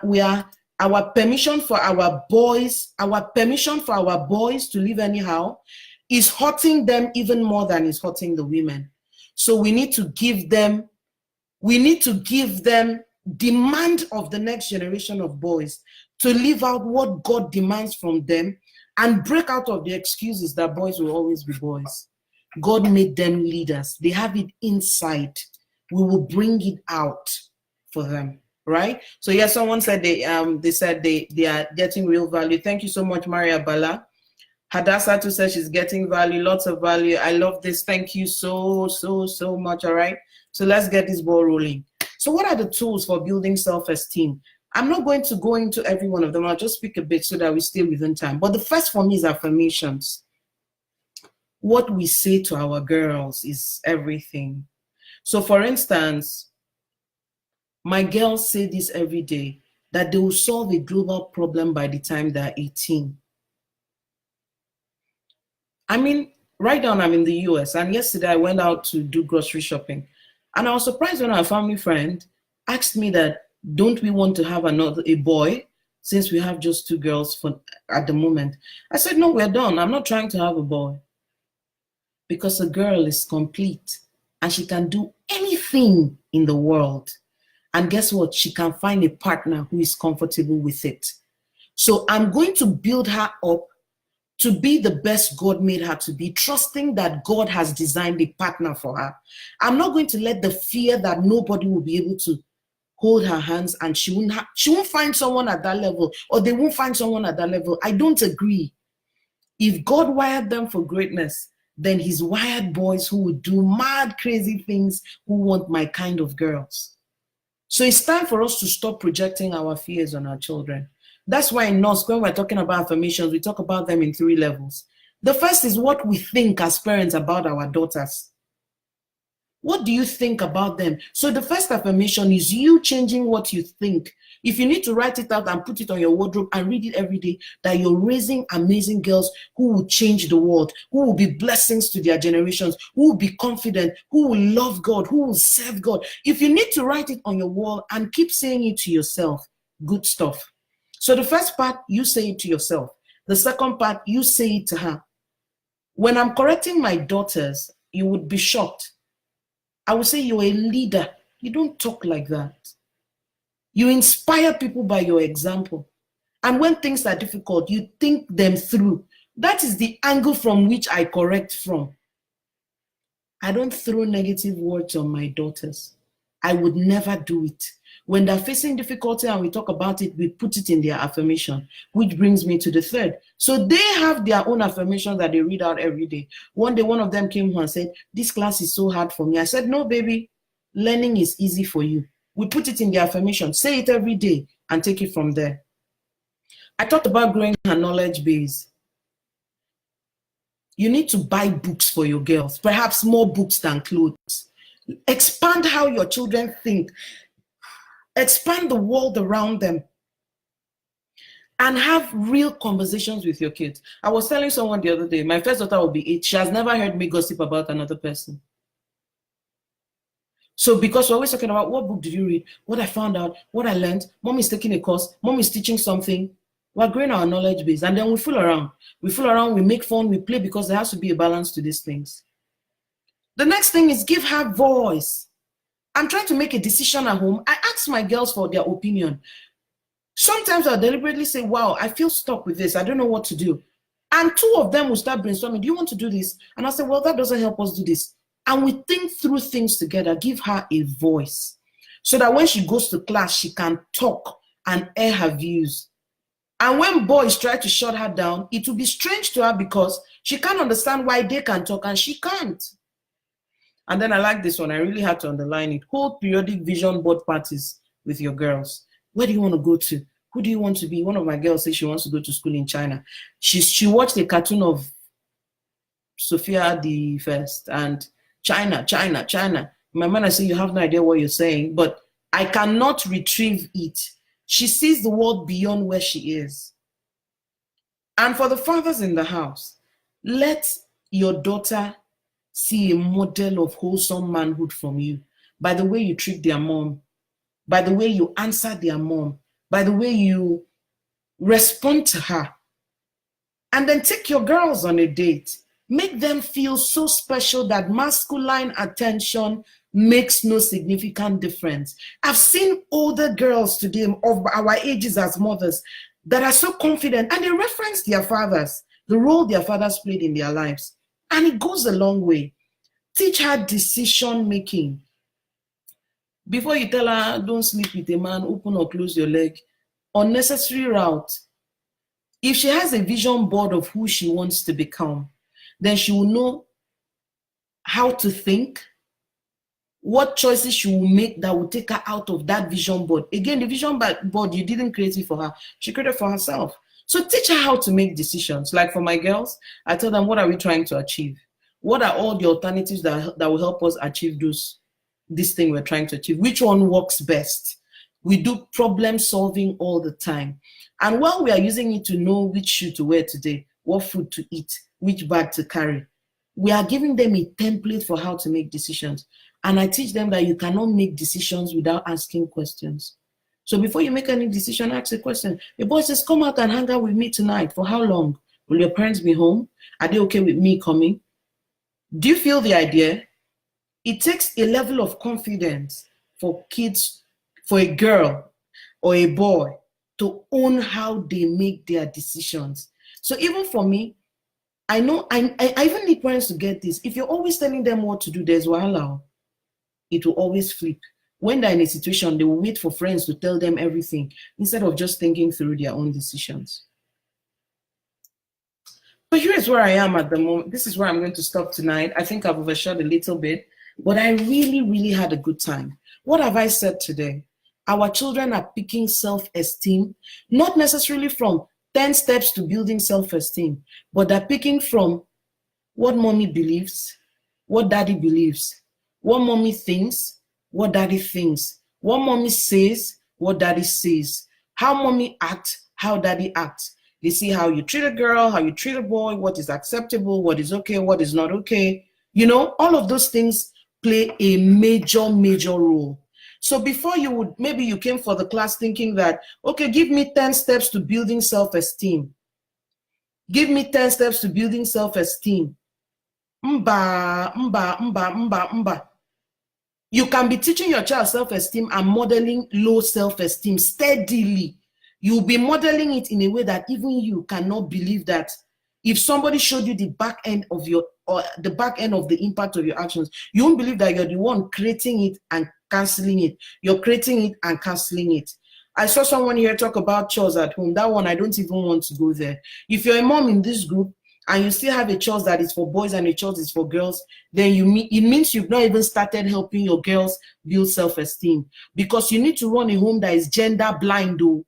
our permission for our boys to live anyhow is hurting them even more than it's hurting the women. So we need to give them demand of the next generation of boys to live out what God demands from them and break out of the excuses that boys will always be boys. God made them leaders. They have it inside. We will bring it out for them, right? So yeah, someone said they said they are getting real value. Thank you so much, Maria Bala. Hadassah says she's getting value, lots of value. I love this. Thank you so much. All right. So let's get this ball rolling. So what are the tools for building self-esteem? I'm not going to go into every one of them. I'll just speak a bit so that we stay within time. But the first for me is affirmations. What we say to our girls is everything. So for instance, my girls say this every day, that they will solve a global problem by the time they're 18. I mean, right now I'm in the US, and yesterday I went out to do grocery shopping. And I was surprised when our family friend asked me that, don't we want to have a boy since we have just 2 girls at the moment. I said, no, we're done. I'm not trying to have a boy. Because a girl is complete and she can do anything in the world. And guess what? She can find a partner who is comfortable with it. So I'm going to build her up to be the best God made her to be, trusting that God has designed a partner for her. I'm not going to let the fear that nobody will be able to hold her hands and she won't find someone at that level, or they won't find someone at that level. I don't agree. If God wired them for greatness, then he's wired boys who would do mad, crazy things, who want my kind of girls. So it's time for us to stop projecting our fears on our children. That's why in NOSC, when we're talking about affirmations, we talk about them in 3 levels. The first is what we think as parents about our daughters. What do you think about them? So the first affirmation is you changing what you think. If you need to write it out and put it on your wardrobe and read it every day, that you're raising amazing girls who will change the world, who will be blessings to their generations, who will be confident, who will love God, who will serve God. If you need to write it on your wall and keep saying it to yourself, good stuff. So the first part, you say it to yourself. The second part, you say it to her. When I'm correcting my daughters, you would be shocked. I would say you're a leader. You don't talk like that. You inspire people by your example. And when things are difficult, you think them through. That is the angle from which I correct from. I don't throw negative words on my daughters. I would never do it. When they're facing difficulty and we talk about it, we put it in their affirmation, which brings me to the third. So they have their own affirmation that they read out every day. One day, one of them came home and said, this class is so hard for me. I said, no, baby, learning is easy for you. We put it in the affirmation, say it every day and take it from there. I talked about growing her knowledge base. You need to buy books for your girls, perhaps more books than clothes. Expand how your children think. Expand the world around them. And have real conversations with your kids. I was telling someone the other day, my first daughter will be 8. She has never heard me gossip about another person. So because we're always talking about what book did you read, what I found out, what I learned, mom is taking a course, mom is teaching something. We're growing our knowledge base, and then we fool around. We fool around, we make fun, we play, because there has to be a balance to these things. The next thing is give her voice. I'm trying to make a decision at home. I ask my girls for their opinion. Sometimes I'll deliberately say, wow, I feel stuck with this. I don't know what to do. And 2 of them will start brainstorming. Do you want to do this? And I'll say, well, that doesn't help us do this. And we think through things together. Give her a voice so that when she goes to class, she can talk and air her views. And when boys try to shut her down, it will be strange to her because she can't understand why they can talk and she can't. And then I like this one. I really had to underline it. Hold periodic vision board parties with your girls. Where do you want to go to? Who do you want to be? One of my girls says she wants to go to school in China. She watched a cartoon of Sophia the First and China. My man, I say, you have no idea what you're saying, but I cannot retrieve it. She sees the world beyond where she is. And for the fathers in the house, let your daughter see a model of wholesome manhood from you by the way you treat their mom, by the way you answer their mom, by the way you respond to her. And then take your girls on a date. Make them feel so special that masculine attention makes no significant difference. I've seen older girls today of our ages as mothers that are so confident, and they reference their fathers, the role their fathers played in their lives. And it goes a long way. Teach her decision making. Before you tell her, don't sleep with a man, open or close your leg, unnecessary route. If she has a vision board of who she wants to become, then she will know how to think, what choices she will make that will take her out of that vision board. Again, the vision board, you didn't create it for her. She created it for herself. So teach her how to make decisions. Like for my girls, I tell them, what are we trying to achieve? What are all the alternatives that will help us achieve this thing we're trying to achieve? Which one works best? We do problem solving all the time. And while we are using it to know which shoe to wear today, what food to eat, which bag to carry, we are giving them a template for how to make decisions. And I teach them that you cannot make decisions without asking questions. So before you make any decision, ask a question. Your boy says, come out and hang out with me tonight. For how long? Will your parents be home? Are they okay with me coming? Do you feel the idea? It takes a level of confidence for kids, for a girl or a boy to own how they make their decisions. So even for me, I know I even need parents to get this. If you're always telling them what to do, there's wahala. It will always flip. When they're in a situation, they will wait for friends to tell them everything instead of just thinking through their own decisions. But here's where I am at the moment. This is where I'm going to stop tonight. I think I've overshot a little bit, but I really, really had a good time. What have I said today? Our children are picking self-esteem, not necessarily from 10 steps to building self-esteem, but they're picking from what mommy believes, what daddy believes, what mommy thinks, what daddy thinks, what mommy says, what daddy says, how mommy acts, how daddy acts. They see how you treat a girl, how you treat a boy, what is acceptable, what is okay, what is not okay. You know, all of those things play a major, major role. So before you would, maybe you came for the class thinking that, okay, give me 10 steps to building self-esteem. Give me 10 steps to building self-esteem. Mba. You can be teaching your child self-esteem and modeling low self-esteem steadily. You'll be modeling it in a way that even you cannot believe that if somebody showed you the back end of the impact of your actions, you won't believe that you're the one creating it and canceling it. You're creating it and canceling it. I saw someone here talk about chores at home. That one, I don't even want to go there. If you're a mom in this group and you still have a chores that is for boys and a chores is for girls, then it means you've not even started helping your girls build self-esteem, because you need to run a home that is gender blind though.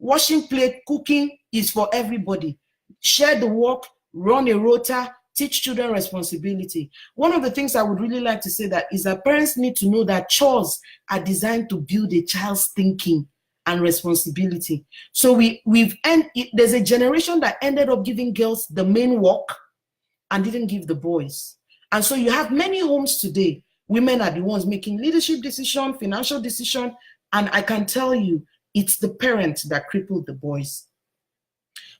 Washing plate, cooking is for everybody. Share the work, run a rota, teach children responsibility. One of the things I would really like to say that is that parents need to know that chores are designed to build a child's thinking and responsibility. So there's a generation that ended up giving girls the main work and didn't give the boys. And so you have many homes today, women are the ones making leadership decision, financial decision, and I can tell you, it's the parents that crippled the boys.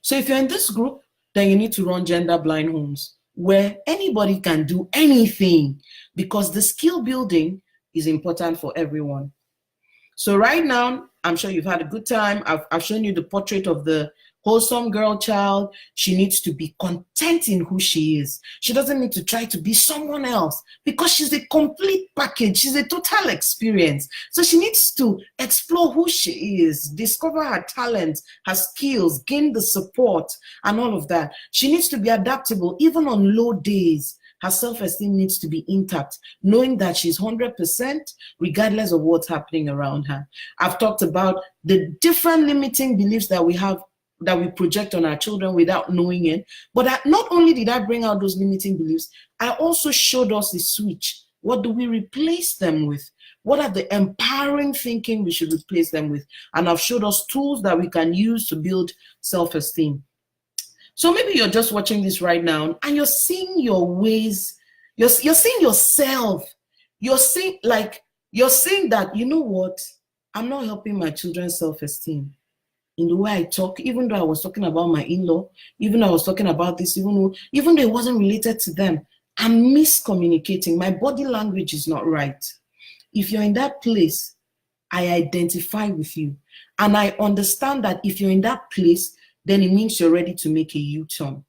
So if you're in this group, then you need to run gender blind homes where anybody can do anything, because the skill building is important for everyone. So right now, I'm sure you've had a good time. I've shown you the portrait of the wholesome girl child. She needs to be content in who she is. She doesn't need to try to be someone else, because she's a complete package. She's a total experience. So she needs to explore who she is, discover her talents, her skills, gain the support and all of that. She needs to be adaptable even on low days. Her self-esteem needs to be intact, knowing that she's 100% regardless of what's happening around her. I've talked about the different limiting beliefs that we have, that we project on our children without knowing it. But not only did I bring out those limiting beliefs, I also showed us a switch. What do we replace them with? What are the empowering thinking we should replace them with? And I've showed us tools that we can use to build self-esteem. So maybe you're just watching this right now and you're seeing your ways, you're seeing yourself. You're seeing that, you know what? I'm not helping my children's self-esteem in the way I talk, even though I was talking about my in-law, even though I was talking about this, even though it wasn't related to them. I'm miscommunicating. My body language is not right. If you're in that place, I identify with you. And I understand that if you're in that place, then it means you're ready to make a U-turn.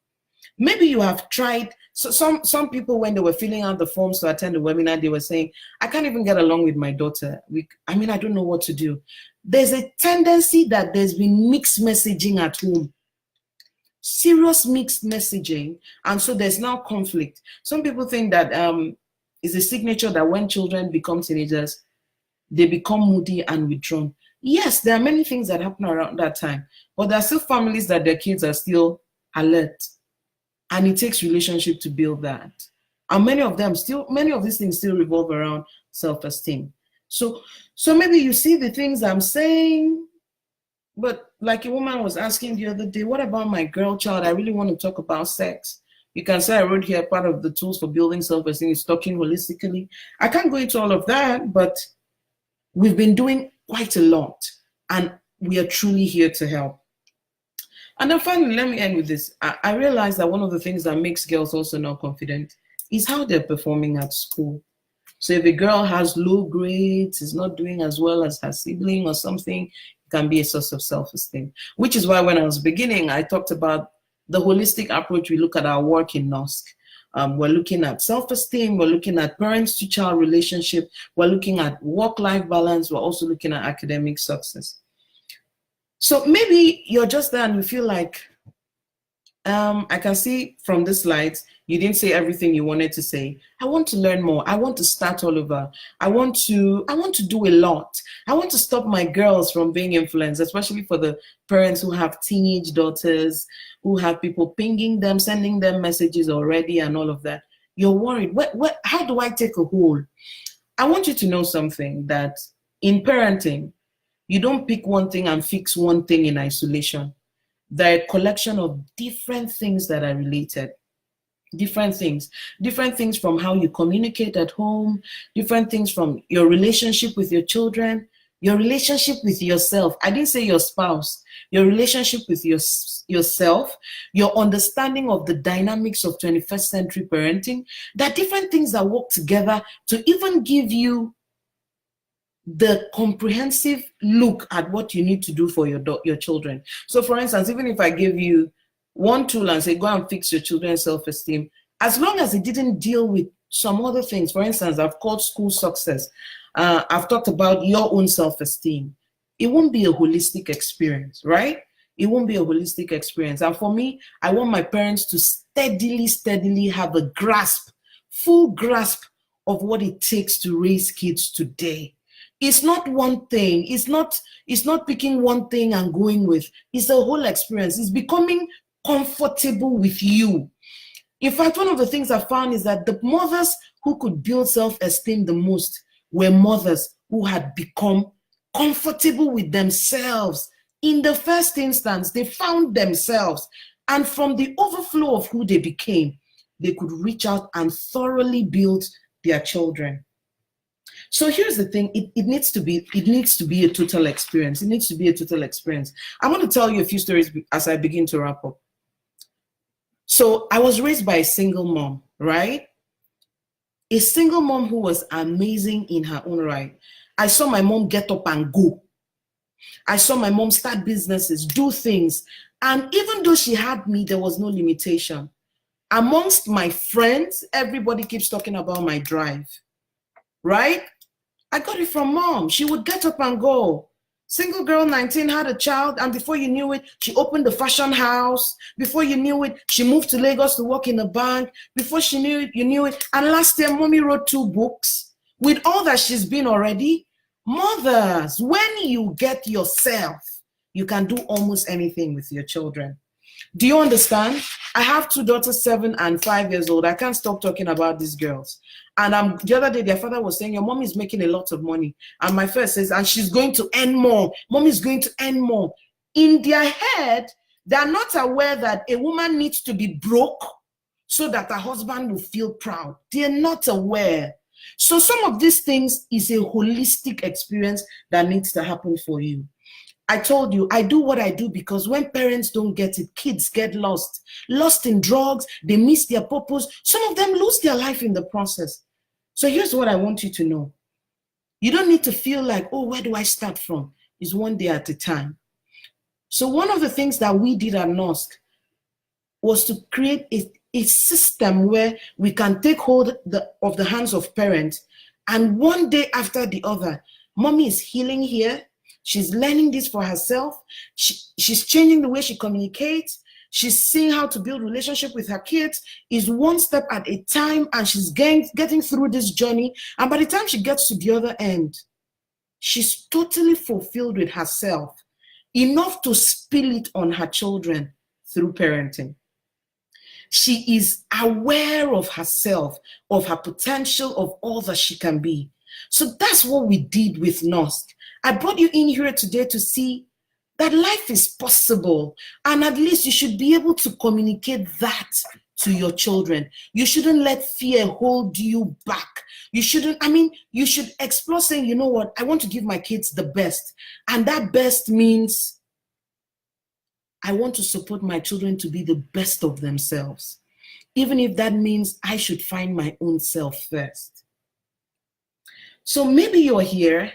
Maybe you have tried, so some people, when they were filling out the forms to attend the webinar, they were saying, I can't even get along with my daughter. I don't know what to do. There's a tendency that there's been mixed messaging at home. Serious mixed messaging, and so there's now conflict. Some people think that it's a signature that when children become teenagers, they become moody and withdrawn. Yes, there are many things that happen around that time, but there are still families that their kids are still alert, and it takes relationship to build that. And many of these things still revolve around self-esteem. So maybe you see the things I'm saying, but like a woman was asking the other day, what about my girl child? I really want to talk about sex. You can say I wrote here, part of the tools for building self-esteem is talking holistically. I can't go into all of that, but we've been doing quite a lot, and we are truly here to help. And then finally, let me end with this. I realized that one of the things that makes girls also not confident is how they're performing at school. So if a girl has low grades, is not doing as well as her sibling or something, it can be a source of self-esteem. Which is why when I was beginning, I talked about the holistic approach we look at our work in NOSC. We're looking at self-esteem, we're looking at parents-to-child relationship, we're looking at work-life balance, we're also looking at academic success. So maybe you're just there and you feel like, I can see from the slides, you didn't say everything you wanted to say. I want to learn more. I want to start all over. I want to do a lot. I want to stop my girls from being influenced, especially for the parents who have teenage daughters, who have people pinging them, sending them messages already and all of that. You're worried. How do I take a hold? I want you to know something, that in parenting, you don't pick one thing and fix one thing in isolation. They're a collection of different things that are related. Different things from how you communicate at home, different things from your relationship with your children, your relationship with yourself. I didn't say your spouse, your relationship with yourself, your understanding of the dynamics of 21st century parenting. There are different things that work together to even give you the comprehensive look at what you need to do for your children. So for instance, even if I give you one tool and say, go and fix your children's self-esteem, as long as it didn't deal with some other things, for instance, I've called school success, I've talked about your own self-esteem, it won't be a holistic experience, right? It won't be a holistic experience. And for me, I want my parents to steadily have a full grasp of what it takes to raise kids today. It's not one thing. It's not picking one thing and going with. It's a whole experience. It's becoming comfortable with you. In fact, one of the things I found is that the mothers who could build self-esteem the most were mothers who had become comfortable with themselves. In the first instance, they found themselves, and from the overflow of who they became, they could reach out and thoroughly build their children. So here's the thing, it needs to be a total experience. It needs to be a total experience. I want to tell you a few stories as I begin to wrap up. So I was raised by a single mom, right? A single mom who was amazing in her own right. I saw my mom get up and go. I saw my mom start businesses, do things. And even though she had me, there was no limitation. Amongst my friends, everybody keeps talking about my drive, right? I got it from mom. She would get up and go. Single girl, 19, had a child, and before you knew it, she opened a fashion house. Before you knew it, she moved to Lagos to work in a bank. Before she knew it, you knew it. And last year, mommy wrote 2 books. With all that she's been already, mothers, when you get yourself, you can do almost anything with your children. Do you understand? I have 2 daughters, 7 and 5 years old. I can't stop talking about these girls. And the other day, their father was saying, your mom is making a lot of money. And my first says, and she's going to earn more. Mom is going to earn more. In their head, they're not aware that a woman needs to be broke so that her husband will feel proud. They're not aware. So some of these things is a holistic experience that needs to happen for you. I told you, I do what I do because when parents don't get it, kids get lost in drugs, they miss their purpose. Some of them lose their life in the process. So here's what I want you to know. You don't need to feel like, oh, where do I start from? It's one day at a time. So one of the things that we did at NOSC was to create a system where we can take hold of the hands of parents, and one day after the other, mommy is healing here. She's learning this for herself. She's changing the way she communicates. She's seeing how to build relationship with her kids. Is one step at a time, and she's getting through this journey. And by the time she gets to the other end, she's totally fulfilled with herself, enough to spill it on her children through parenting. She is aware of herself, of her potential, of all that she can be. So that's what we did with NOSC. I brought you in here today to see that life is possible, and at least you should be able to communicate that to your children. You shouldn't let fear hold you back You shouldn't, I mean, you should explore saying, you know what, I want to give my kids the best. And that best means I want to support my children to be the best of themselves, even if that means I should find my own self first. So maybe you're here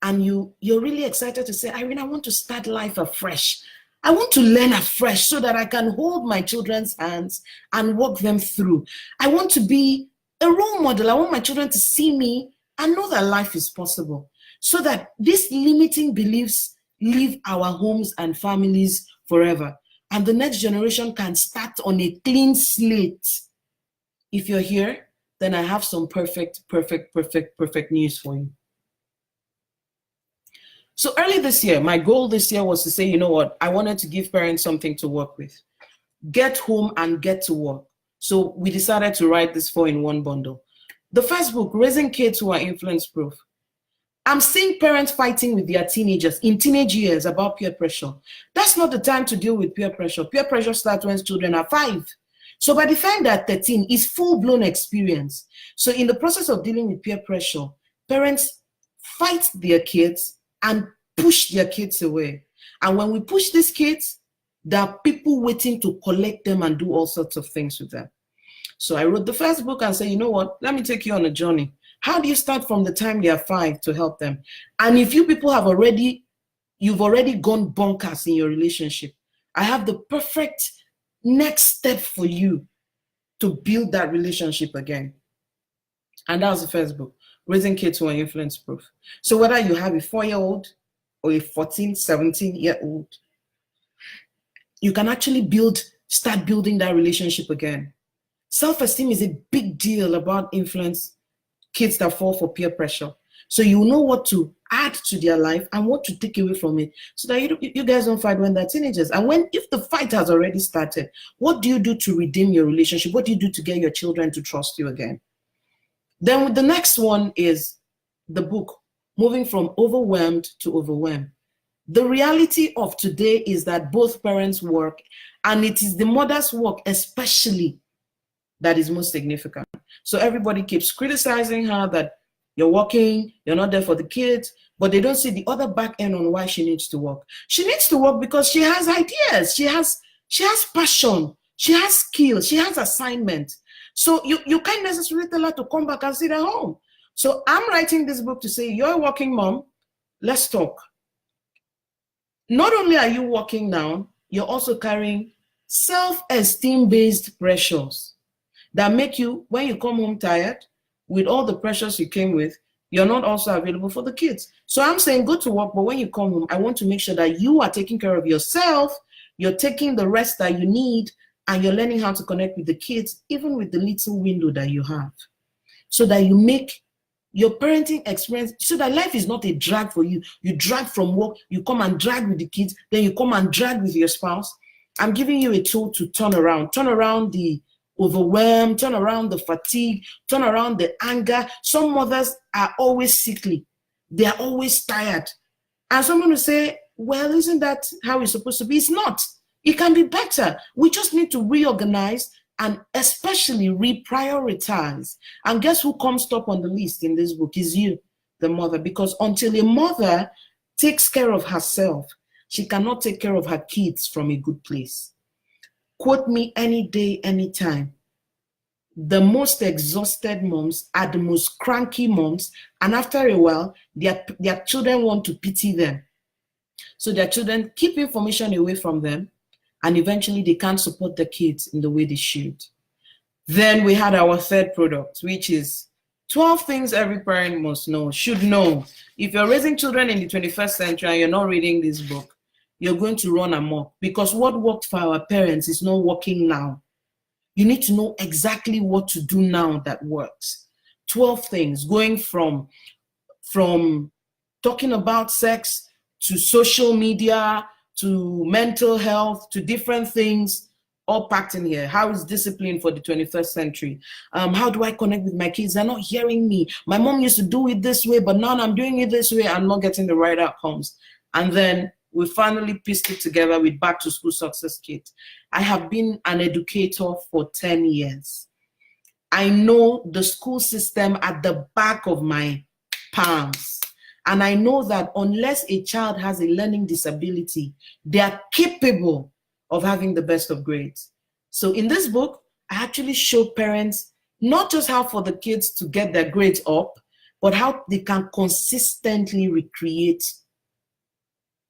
and you're really excited to say, Irene, I want to start life afresh. I want to learn afresh so that I can hold my children's hands and walk them through. I want to be a role model. I want my children to see me and know that life is possible, so that these limiting beliefs leave our homes and families forever, and the next generation can start on a clean slate. If you're here, then I have some perfect news for you. So early this year, my goal this year was to say, you know what, I wanted to give parents something to work with. Get home and get to work. So we decided to write this 4-in-1 bundle. The first book, Raising Kids Who Are Influence Proof. I'm seeing parents fighting with their teenagers in teenage years about peer pressure. That's not the time to deal with peer pressure. Peer pressure starts when children are 5. So by the time they're 13, it's full-blown experience. So in the process of dealing with peer pressure, parents fight their kids and push their kids away. And when we push these kids, there are people waiting to collect them and do all sorts of things with them. So I wrote the first book and said, you know what, let me take you on a journey. How do you start from the time they are 5 to help them? And if you people you've already gone bonkers in your relationship, I have the perfect next step for you to build that relationship again. And that was the first book, Raising Kids Who Are Influence Proof. So whether you have a 4-year-old or a 14, 17-year-old, you can actually start building that relationship again. Self-esteem is a big deal about influence, kids that fall for peer pressure. So you know what to add to their life and what to take away from it, so that you guys don't fight when they're teenagers. And if the fight has already started, what do you do to redeem your relationship? What do you do to get your children to trust you again? Then the next one is the book, Moving from Overwhelmed to Overwhelmed. The reality of today is that both parents work, and it is the mother's work especially that is most significant. So everybody keeps criticizing her that you're working, you're not there for the kids, but they don't see the other back end on why she needs to work. She needs to work because she has ideas, she has passion, she has skills, she has assignment. So you can't necessarily tell her to come back and sit at home. So I'm writing this book to say, you're a working mom, let's talk. Not only are you working now, you're also carrying self-esteem based pressures that make you, when you come home tired, with all the pressures you came with, you're not also available for the kids. So I'm saying go to work, but when you come home, I want to make sure that you are taking care of yourself, you're taking the rest that you need, and you're learning how to connect with the kids, even with the little window that you have, so that you make your parenting experience, so that life is not a drag for you. You drag from work, you come and drag with the kids, then you come and drag with your spouse. I'm giving you a tool to turn around the overwhelm, turn around the fatigue, turn around the anger. Some mothers are always sickly. They are always tired. And someone will say, well, isn't that how it's supposed to be? It's not. It can be better. We just need to reorganize and especially reprioritize. And guess who comes top on the list in this book is you, the mother, because until a mother takes care of herself, she cannot take care of her kids from a good place. Quote me any day, anytime. The most exhausted moms are the most cranky moms, and after a while, their children want to pity them. So their children keep information away from them, and eventually they can't support the kids in the way they should. Then we had our third product, which is 12 things every parent must know, should know. If you're raising children in the 21st century and you're not reading this book, you're going to run amok, because what worked for our parents is not working now. You need to know exactly what to do now that works. 12 things, going from talking about sex to social media to mental health to different things, all packed in here. How is discipline for the 21st century? How do I connect with my kids? They're not hearing me. My mom used to do it this way, but now I'm doing it this way. I'm not getting the right outcomes. And then we finally pieced it together with Back to School Success Kit. I have been an educator for 10 years. I know the school system at the back of my palms. And I know that unless a child has a learning disability, they are capable of having the best of grades. So in this book, I actually show parents not just how for the kids to get their grades up, but how they can consistently recreate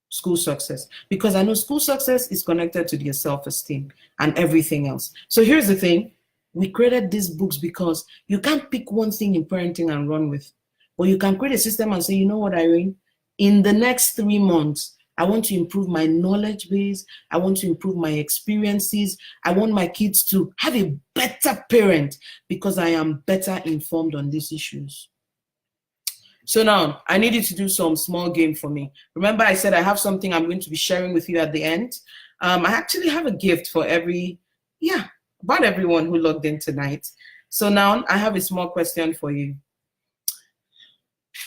school success. Because I know school success is connected to their self-esteem and everything else. So here's the thing. We created these books because you can't pick one thing in parenting and run with. But you can create a system and say, you know what, Irene? In the next 3 months, I want to improve my knowledge base. I want to improve my experiences. I want my kids to have a better parent because I am better informed on these issues. So now I need you to do some small game for me. Remember I said I have something I'm going to be sharing with you at the end. I actually have a gift for about everyone who logged in tonight. So now I have a small question for you.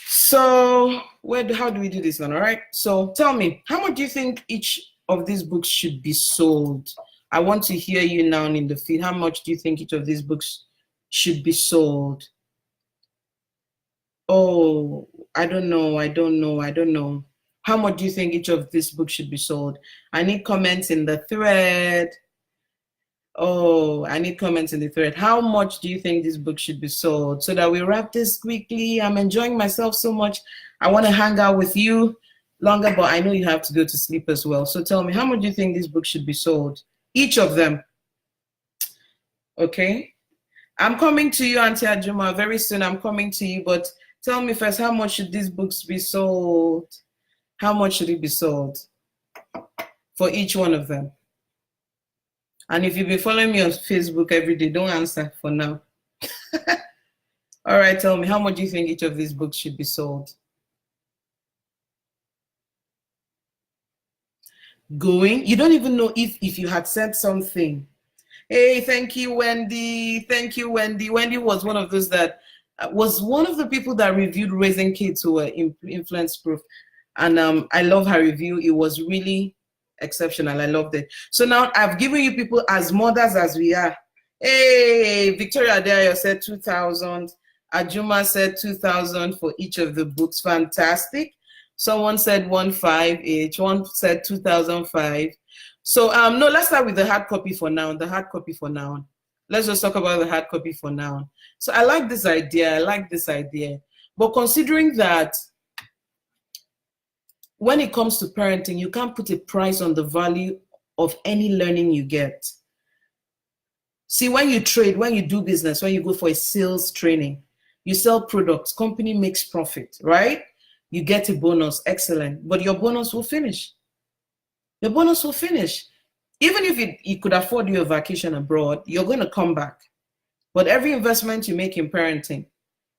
So how do we do this one? All right. So tell me, how much do you think each of these books should be sold? I want to hear you now in the feed. How much do you think each of these books should be sold? Oh, I don't know. How much do you think each of these books should be sold? I need comments in the thread. Oh, I need comments in the thread. How much do you think this book should be sold? So that we wrap this quickly. I'm enjoying myself so much. I want to hang out with you longer, but I know you have to go to sleep as well. So tell me, how much do you think this book should be sold? Each of them. Okay. I'm coming to you, Auntie Ajuma. Very soon I'm coming to you, but tell me first, how much should these books be sold? How much should it be sold for each one of them? And if you've been following me on Facebook every day, don't answer for now. All right, tell me, how much do you think each of these books should be sold? Going? You don't even know if you had said something. Hey, thank you, Wendy. Thank you, Wendy. Wendy was one of those that was one of the people that reviewed Raising Kids who were influence proof. And I love her review. It was really exceptional. I loved it. So now I've given you people as mothers as we are. Hey, Victoria Adayo said 2,000. Ajuma said 2,000 for each of the books. Fantastic. Someone said 1,500 each. One said 2,005. So no, let's start with the hard copy for now. The hard copy for now. Let's just talk about the hard copy for now. So I like this idea. But considering that when it comes to parenting, you can't put a price on the value of any learning you get. See, when you trade, when you do business, when you go for a sales training, you sell products, company makes profit, right? You get a bonus, excellent. But your bonus will finish. Your bonus will finish. Even if it could afford you a vacation abroad, you're going to come back. But every investment you make in parenting,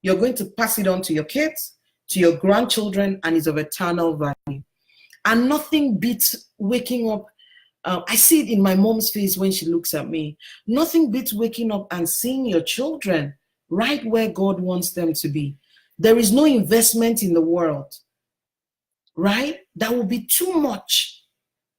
you're going to pass it on to your kids, to your grandchildren, and it's of eternal value. And nothing beats waking up. I see it in my mom's face when she looks at me. Nothing beats waking up and seeing your children right where God wants them to be. There is no investment in the world, right? That will be too much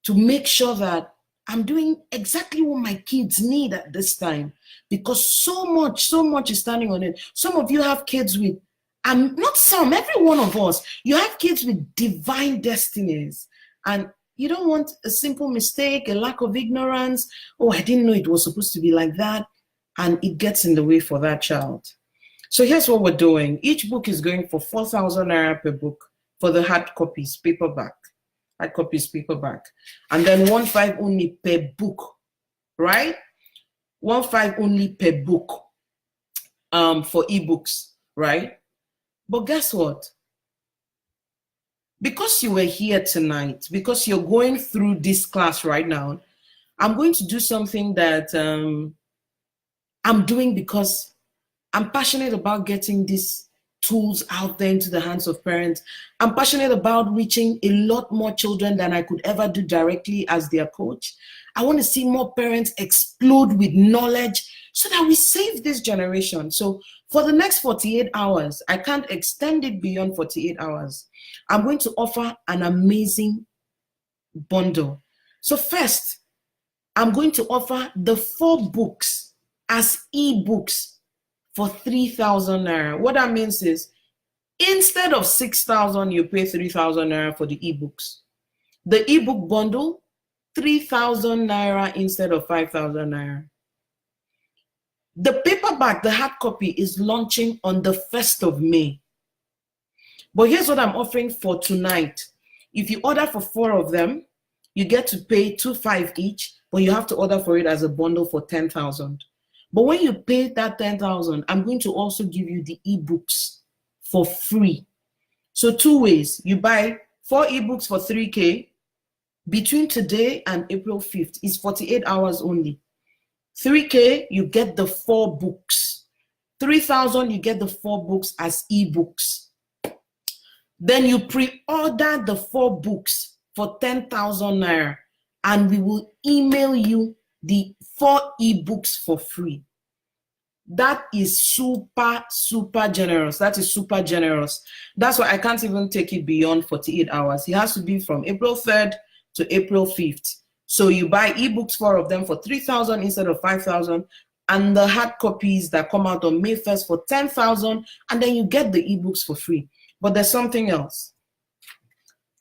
to make sure that I'm doing exactly what my kids need at this time, because so much is standing on it. Some of you have kids with, not some, every one of us, you have kids with divine destinies, and you don't want a simple mistake, a lack of ignorance. Oh, I didn't know it was supposed to be like that. And it gets in the way for that child. So here's what we're doing. Each book is going for 4,000 naira per book for the hard copies, paperback. Hard copies, paperback. And then 1,500 only per book, right? 1,500 only per book for ebooks, right? But guess what? Because you were here tonight, because you're going through this class right now, I'm going to do something that I'm doing because I'm passionate about getting these tools out there into the hands of parents. I'm passionate about reaching a lot more children than I could ever do directly as their coach. I want to see more parents explode with knowledge so that we save this generation. So for the next 48 hours, I can't extend it beyond 48 hours. I'm going to offer an amazing bundle. So first, I'm going to offer the 4 books as ebooks for 3,000 naira. What that means is, instead of 6,000, you pay 3,000 naira for the ebooks. The ebook bundle, 3,000 naira instead of 5,000 naira. The paperback, the hard copy, is launching on the 1st of May. But here's what I'm offering for tonight. If you order for 4 of them, you get to pay 2,500 each, but you have to order for it as a bundle for 10,000. But when you pay that 10,000, I'm going to also give you the ebooks for free. So 2 ways. You buy 4 ebooks for 3K. Between today and April 5th is 48 hours only. 3K, you get the 4 books. 3,000, you get the 4 books as ebooks. Then you pre-order the 4 books for 10,000 naira, and we will email you the 4 ebooks for free. That is super, super generous. That is super generous. That's why I can't even take it beyond 48 hours. It has to be from April 3rd to April 5th. So you buy ebooks, 4 of them for 3,000 instead of 5,000, and the hard copies that come out on May 1st for 10,000, and then you get the ebooks for free. But there's something else.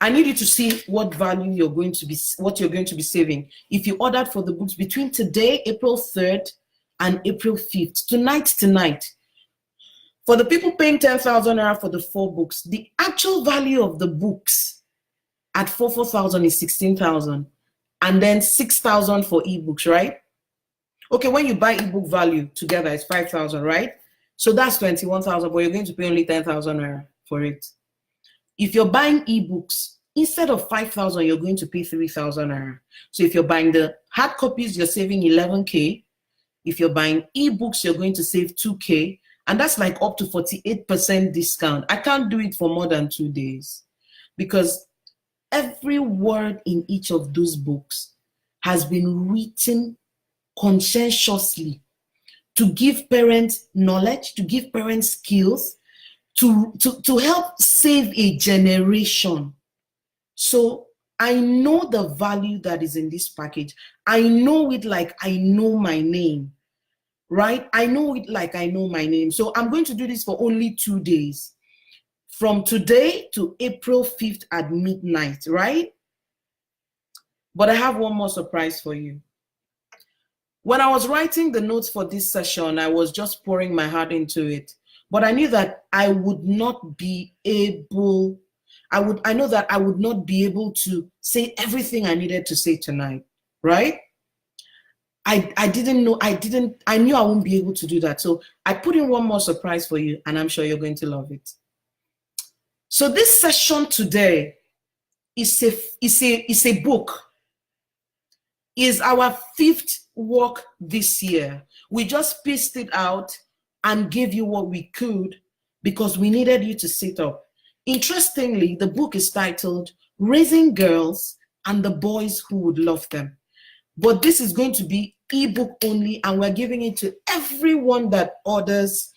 I need you to see what value you're going to be saving. If you ordered for the books between today, April 3rd, and April 5th, tonight, for the people paying 10,000 naira for the 4 books, the actual value of the books at 4,000 is 16,000, and then 6,000 for ebooks, right? Okay, when you buy ebook value together, it's 5,000, right? So that's 21,000, but you're going to pay only 10,000 naira for it. If you're buying ebooks, instead of 5,000, you're going to pay 3,000 naira. So if you're buying the hard copies, you're saving 11K. If you're buying ebooks, you're going to save 2K, and that's like up to 48% discount. I can't do it for more than 2 days because every word in each of those books has been written conscientiously to give parents knowledge, to give parents skills, to help save a generation. So I know the value that is in this package. I know it like I know my name, right? I know it like I know my name. So I'm going to do this for only 2 days, from today to April 5th at midnight, right? But I have one more surprise for you. When I was writing the notes for this session, I was just pouring my heart into it. But I knew that I would not be able, I know that I would not be able to say everything I needed to say tonight, right? I knew I won't be able to do that. So I put in one more surprise for you, and I'm sure you're going to love it. So this session today is a book. Is our 5th work this year. We just pieced it out and gave you what we could because we needed you to sit up. Interestingly, the book is titled Raising Girls and the Boys Who Would Love Them. But this is going to be ebook only, and we're giving it to everyone that orders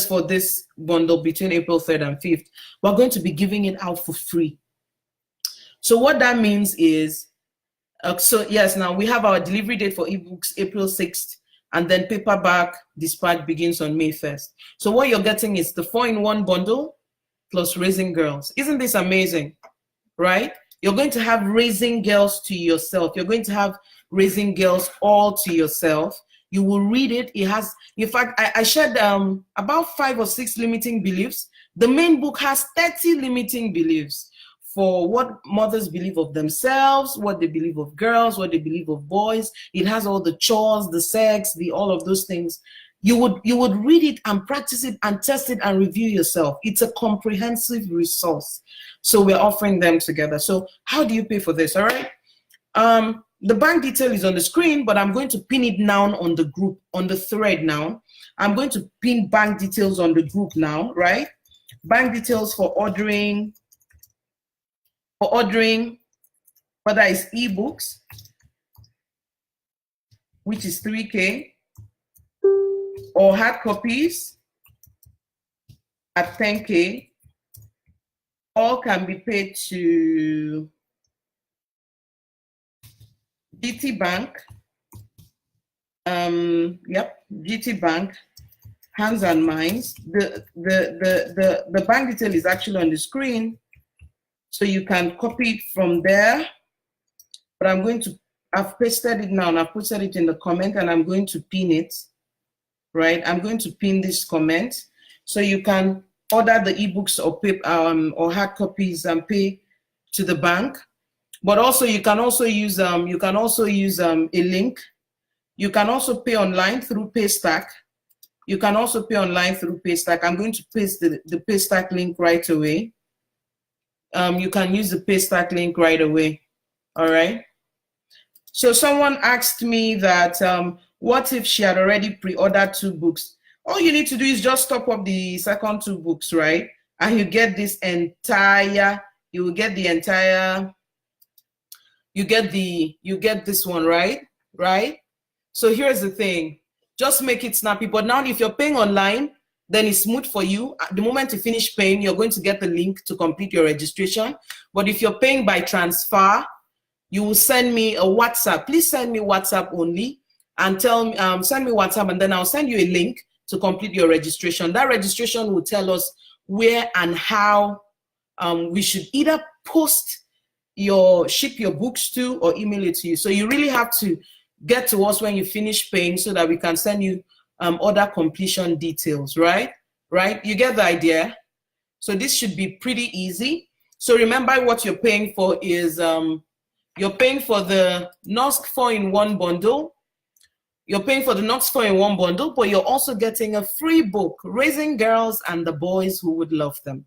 for this bundle between April 3rd and 5th. We're going to be giving it out for free. So what that means is, now we have our delivery date for ebooks April 6th, and then paperback dispatch begins on May 1st. So what you're getting is the 4-in-1 bundle plus Raising Girls. Isn't this amazing, right? You're going to have Raising Girls to yourself. You're going to have Raising Girls all to yourself. You will read it. It has, in fact, I shared about 5 or 6 limiting beliefs. The main book has 30 limiting beliefs for what mothers believe of themselves, what they believe of girls, what they believe of boys. It has all the chores, the sex, all of those things. You would read it and practice it and test it and review yourself. It's a comprehensive resource. So we're offering them together. So how do you pay for this? All right. The bank detail is on the screen, but I'm going to pin it now on the group, on the thread now. I'm going to pin bank details on the group now, right? Bank details for ordering, whether it's ebooks, which is 3K, or hard copies at 10K, all can be paid to GT Bank, Yep, GT Bank, Hands and Minds. The bank detail is actually on the screen, so you can copy it from there. But I've pasted it now and I've posted it in the comment, and I'm going to pin it, right? I'm going to pin this comment so you can order the ebooks or paper or hard copies and pay to the bank. But also you can also use a link. You can also pay online through Paystack. You can also pay online through Paystack. I'm going to paste the Paystack link right away. You can use the Paystack link right away. All right. So someone asked me that what if she had already pre-ordered 2 books? All you need to do is just top up the second 2 books, right? And you get this entire, you get this one, right? Right? So here's the thing, just make it snappy. But now if you're paying online, then it's smooth for you. At the moment you finish paying, you're going to get the link to complete your registration. But if you're paying by transfer, you will send me a WhatsApp. Please send me WhatsApp only, and send me WhatsApp, and then I'll send you a link to complete your registration. That registration will tell us where and how we should either ship your books to or email it to you. So you really have to get to us when you finish paying so that we can send you order completion details, right? Right? You get the idea? So this should be pretty easy. So remember what you're paying for is you're paying for the NOSC 4-in-1 bundle. You're paying for the NOSC 4-in-1 bundle, but you're also getting a free book, Raising Girls and the Boys Who Would Love Them.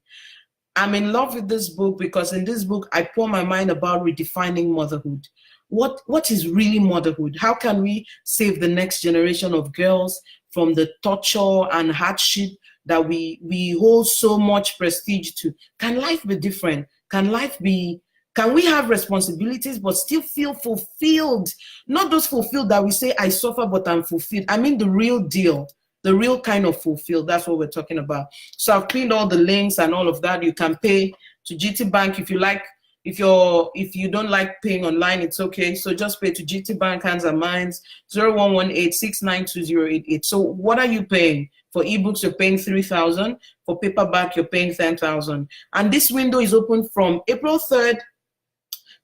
I'm in love with this book because in this book, I pour my mind about redefining motherhood. What is really motherhood? How can we save the next generation of girls from the torture and hardship that we hold so much prestige to? Can life be different? Can we have responsibilities but still feel fulfilled? Not those fulfilled that we say, I suffer but I'm fulfilled. I mean the real deal, the real kind of fulfilled. That's what we're talking about. So I've pinned all the links and all of that. You can pay to GT Bank if you like. If you don't like paying online, it's okay. So just pay to GT Bank, Hands and Minds, 0118-692-088. So what are you paying? For ebooks, you're paying 3,000. For paperback, you're paying 10,000. And this window is open from April 3rd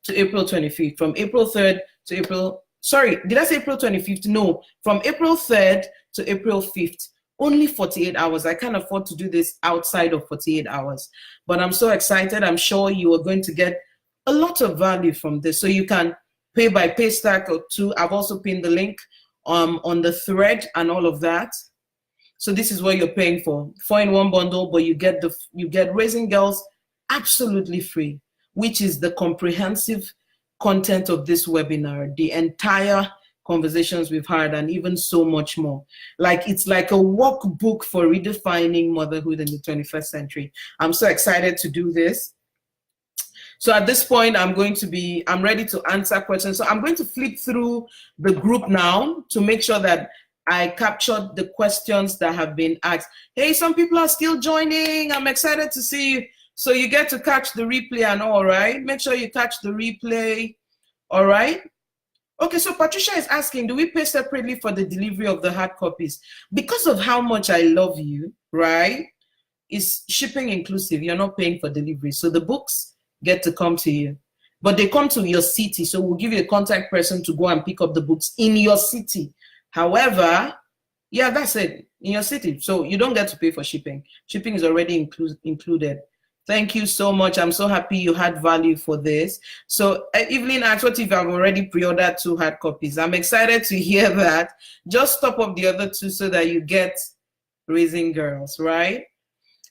to April 25th. From April 3rd to April, sorry, did I say April 25th? No, from April 3rd to April 5th. Only 48 hours. I can't afford to do this outside of 48 hours. But I'm so excited. I'm sure you are going to get a lot of value from this. So you can pay by Paystack or two. I've also pinned the link on the thread and all of that. So this is what you're paying for. 4-in-1 bundle, but you get Raising Girls absolutely free, which is the comprehensive content of this webinar, the entire conversations we've had, and even so much more. Like, it's like a workbook for redefining motherhood in the 21st century. I'm so excited to do this. So at this point, I'm ready to answer questions. So I'm going to flip through the group now to make sure that I captured the questions that have been asked. Hey, some people are still joining. I'm excited to see you. So you get to catch the replay and all, right? Make sure you catch the replay, all right? Okay, so Patricia is asking, do we pay separately for the delivery of the hard copies? Because of how much I love you, right? Is shipping inclusive? You're not paying for delivery. So the books get to come to you, but they come to your city. So we'll give you a contact person to go and pick up the books in your city. However, yeah, that's it, in your city. So you don't get to pay for shipping. Shipping is already included. Thank you so much. I'm so happy you had value for this. So Evelyn asked, what if I've already pre-ordered 2 hard copies? I'm excited to hear that. Just top up the other 2 so that you get Raising Girls, right?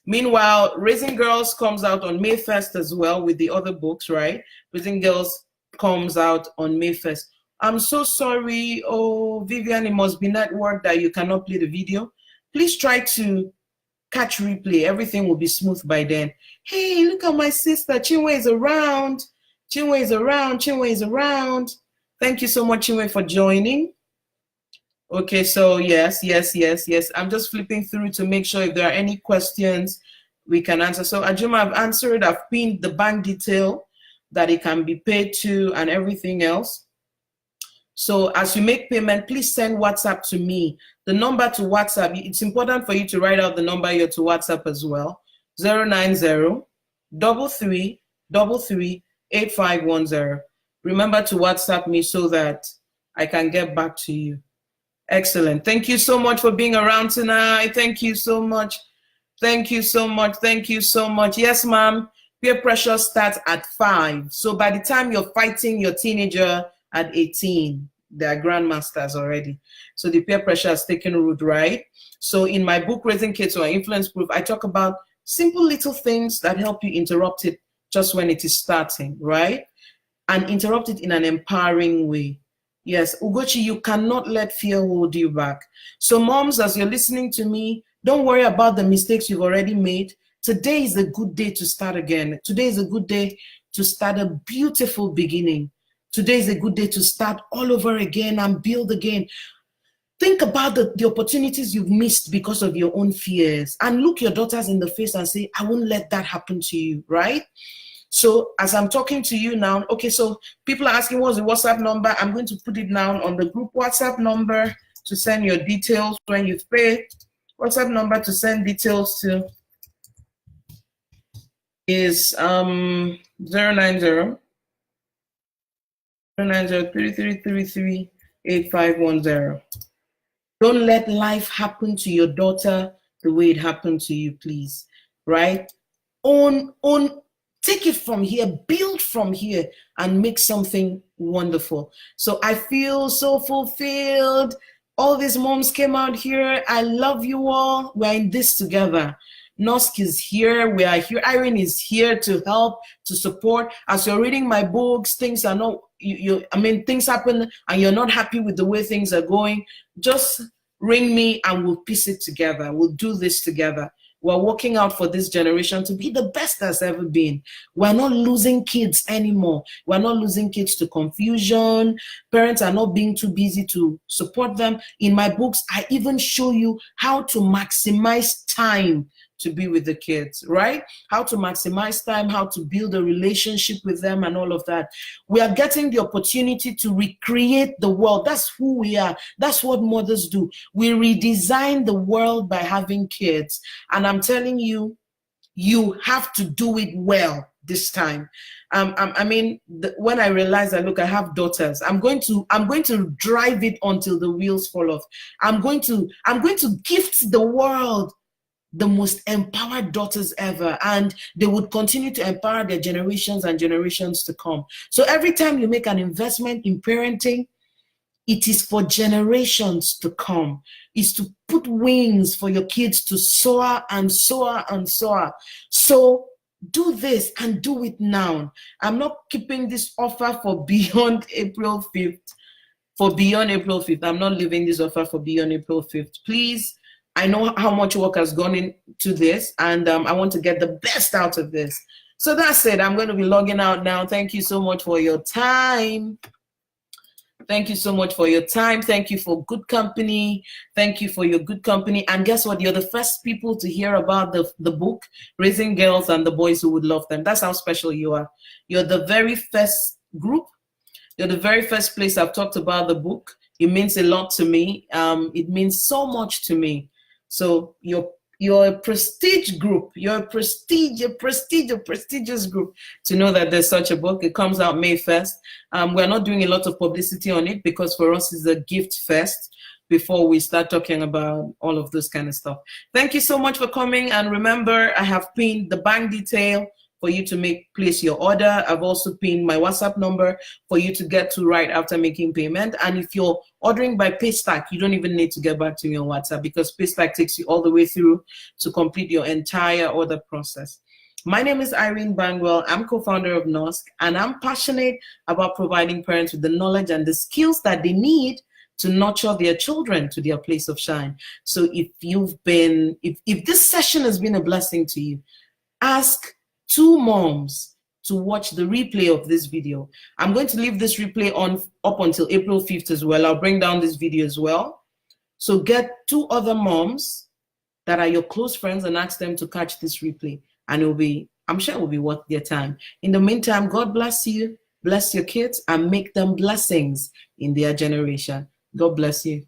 Meanwhile, Raising Girls comes out on May 1st as well with the other books, right? Raising Girls comes out on May 1st. I'm so sorry. Oh, Vivian, it must be network that you cannot play the video. Please try to catch replay. Everything will be smooth by then. Hey, look at my sister. Chinwe is around. Chinwe is around. Chinwe is around. Thank you so much, Chinwe, for joining. Okay, so yes. I'm just flipping through to make sure if there are any questions we can answer. So Ajuma, I've answered. I've pinned the bank detail that it can be paid to and everything else. So as you make payment, please send WhatsApp to me. The number to WhatsApp, it's important for you to write out the number here to WhatsApp as well. 090-3333-8510. Remember to WhatsApp me so that I can get back to you. Excellent. Thank you so much for being around tonight. Thank you so much. Thank you so much. Thank you so much. Yes, ma'am. Peer pressure starts at 5. So by the time you're fighting your teenager at 18, they are grandmasters already. So the peer pressure has taken root, right? So in my book, Raising Kids Who Are Influence Proof, I talk about simple little things that help you interrupt it just when it is starting, right? And interrupt it in an empowering way. Yes, Ugochi, you cannot let fear hold you back. So moms, as you're listening to me, don't worry about the mistakes you've already made. Today is a good day to start again. Today is a good day to start a beautiful beginning. Today is a good day to start all over again and build again. Think about the opportunities you've missed because of your own fears, and look your daughters in the face and say, I won't let that happen to you, right? So as I'm talking to you now, okay, so people are asking what's the WhatsApp number. I'm going to put it down on the group WhatsApp number to send your details when you've paid. WhatsApp number to send details to is 090 3333 Don't let life happen to your daughter the way it happened to you, please. Right? Take it from here, build from here, and make something wonderful. So I feel so fulfilled. All these moms came out here. I love you all. We're in this together. Nosk is here. We are here. Irene is here to help, to support. As you're reading my books, things are not, things happen and you're not happy with the way things are going. Just ring me and we'll piece it together. We'll do this together. We're working out for this generation to be the best that's ever been. We're not losing kids anymore. We're not losing kids to confusion. Parents are not being too busy to support them. In my books, I even show you how to maximize time to be with the kids, right? How to maximize time, how to build a relationship with them and all of that. We are getting the opportunity to recreate the world. That's who we are. That's what mothers do. We redesign the world by having kids. And I'm telling you, you have to do it well this time. When I realized that, look, I have daughters, I'm going to drive it until the wheels fall off. I'm going to gift the world the most empowered daughters ever, and they would continue to empower their generations and generations to come. So every time you make an investment in parenting, it is for generations to come. It's to put wings for your kids to soar and soar and soar. So do this and do it now. I'm not keeping this offer for beyond April 5th. For beyond April 5th. I'm not leaving this offer for beyond April 5th. Please, I know how much work has gone into this, and I want to get the best out of this. So that's it. I'm going to be logging out now. Thank you so much for your time. Thank you so much for your time. Thank you for good company. Thank you for your good company. And guess what? You're the first people to hear about the book, Raising Girls and the Boys Who Would Love Them. That's how special you are. You're the very first group. You're the very first place I've talked about the book. It means a lot to me. It means so much to me. So you're a prestige group. You're a prestigious group to know that there's such a book. It comes out May 1st. We're not doing a lot of publicity on it because for us it's a gift fest before we start talking about all of this kind of stuff. Thank you so much for coming. And remember, I have pinned the bank detail for you to place your order. I've also pinned my WhatsApp number for you to get to right after making payment. And if you're ordering by Paystack, you don't even need to get back to me on WhatsApp because Paystack takes you all the way through to complete your entire order process. My name is Irene Bangwell. I'm co-founder of Nosk, and I'm passionate about providing parents with the knowledge and the skills that they need to nurture their children to their place of shine. So if this session has been a blessing to you, ask 2 moms to watch the replay of this video. I'm going to leave this replay on up until April 5th as well. I'll bring down this video as well. So get 2 other moms that are your close friends and ask them to catch this replay. And I'm sure it will be worth their time. In the meantime, God bless you. bless your kids, and make them blessings in their generation. God bless you.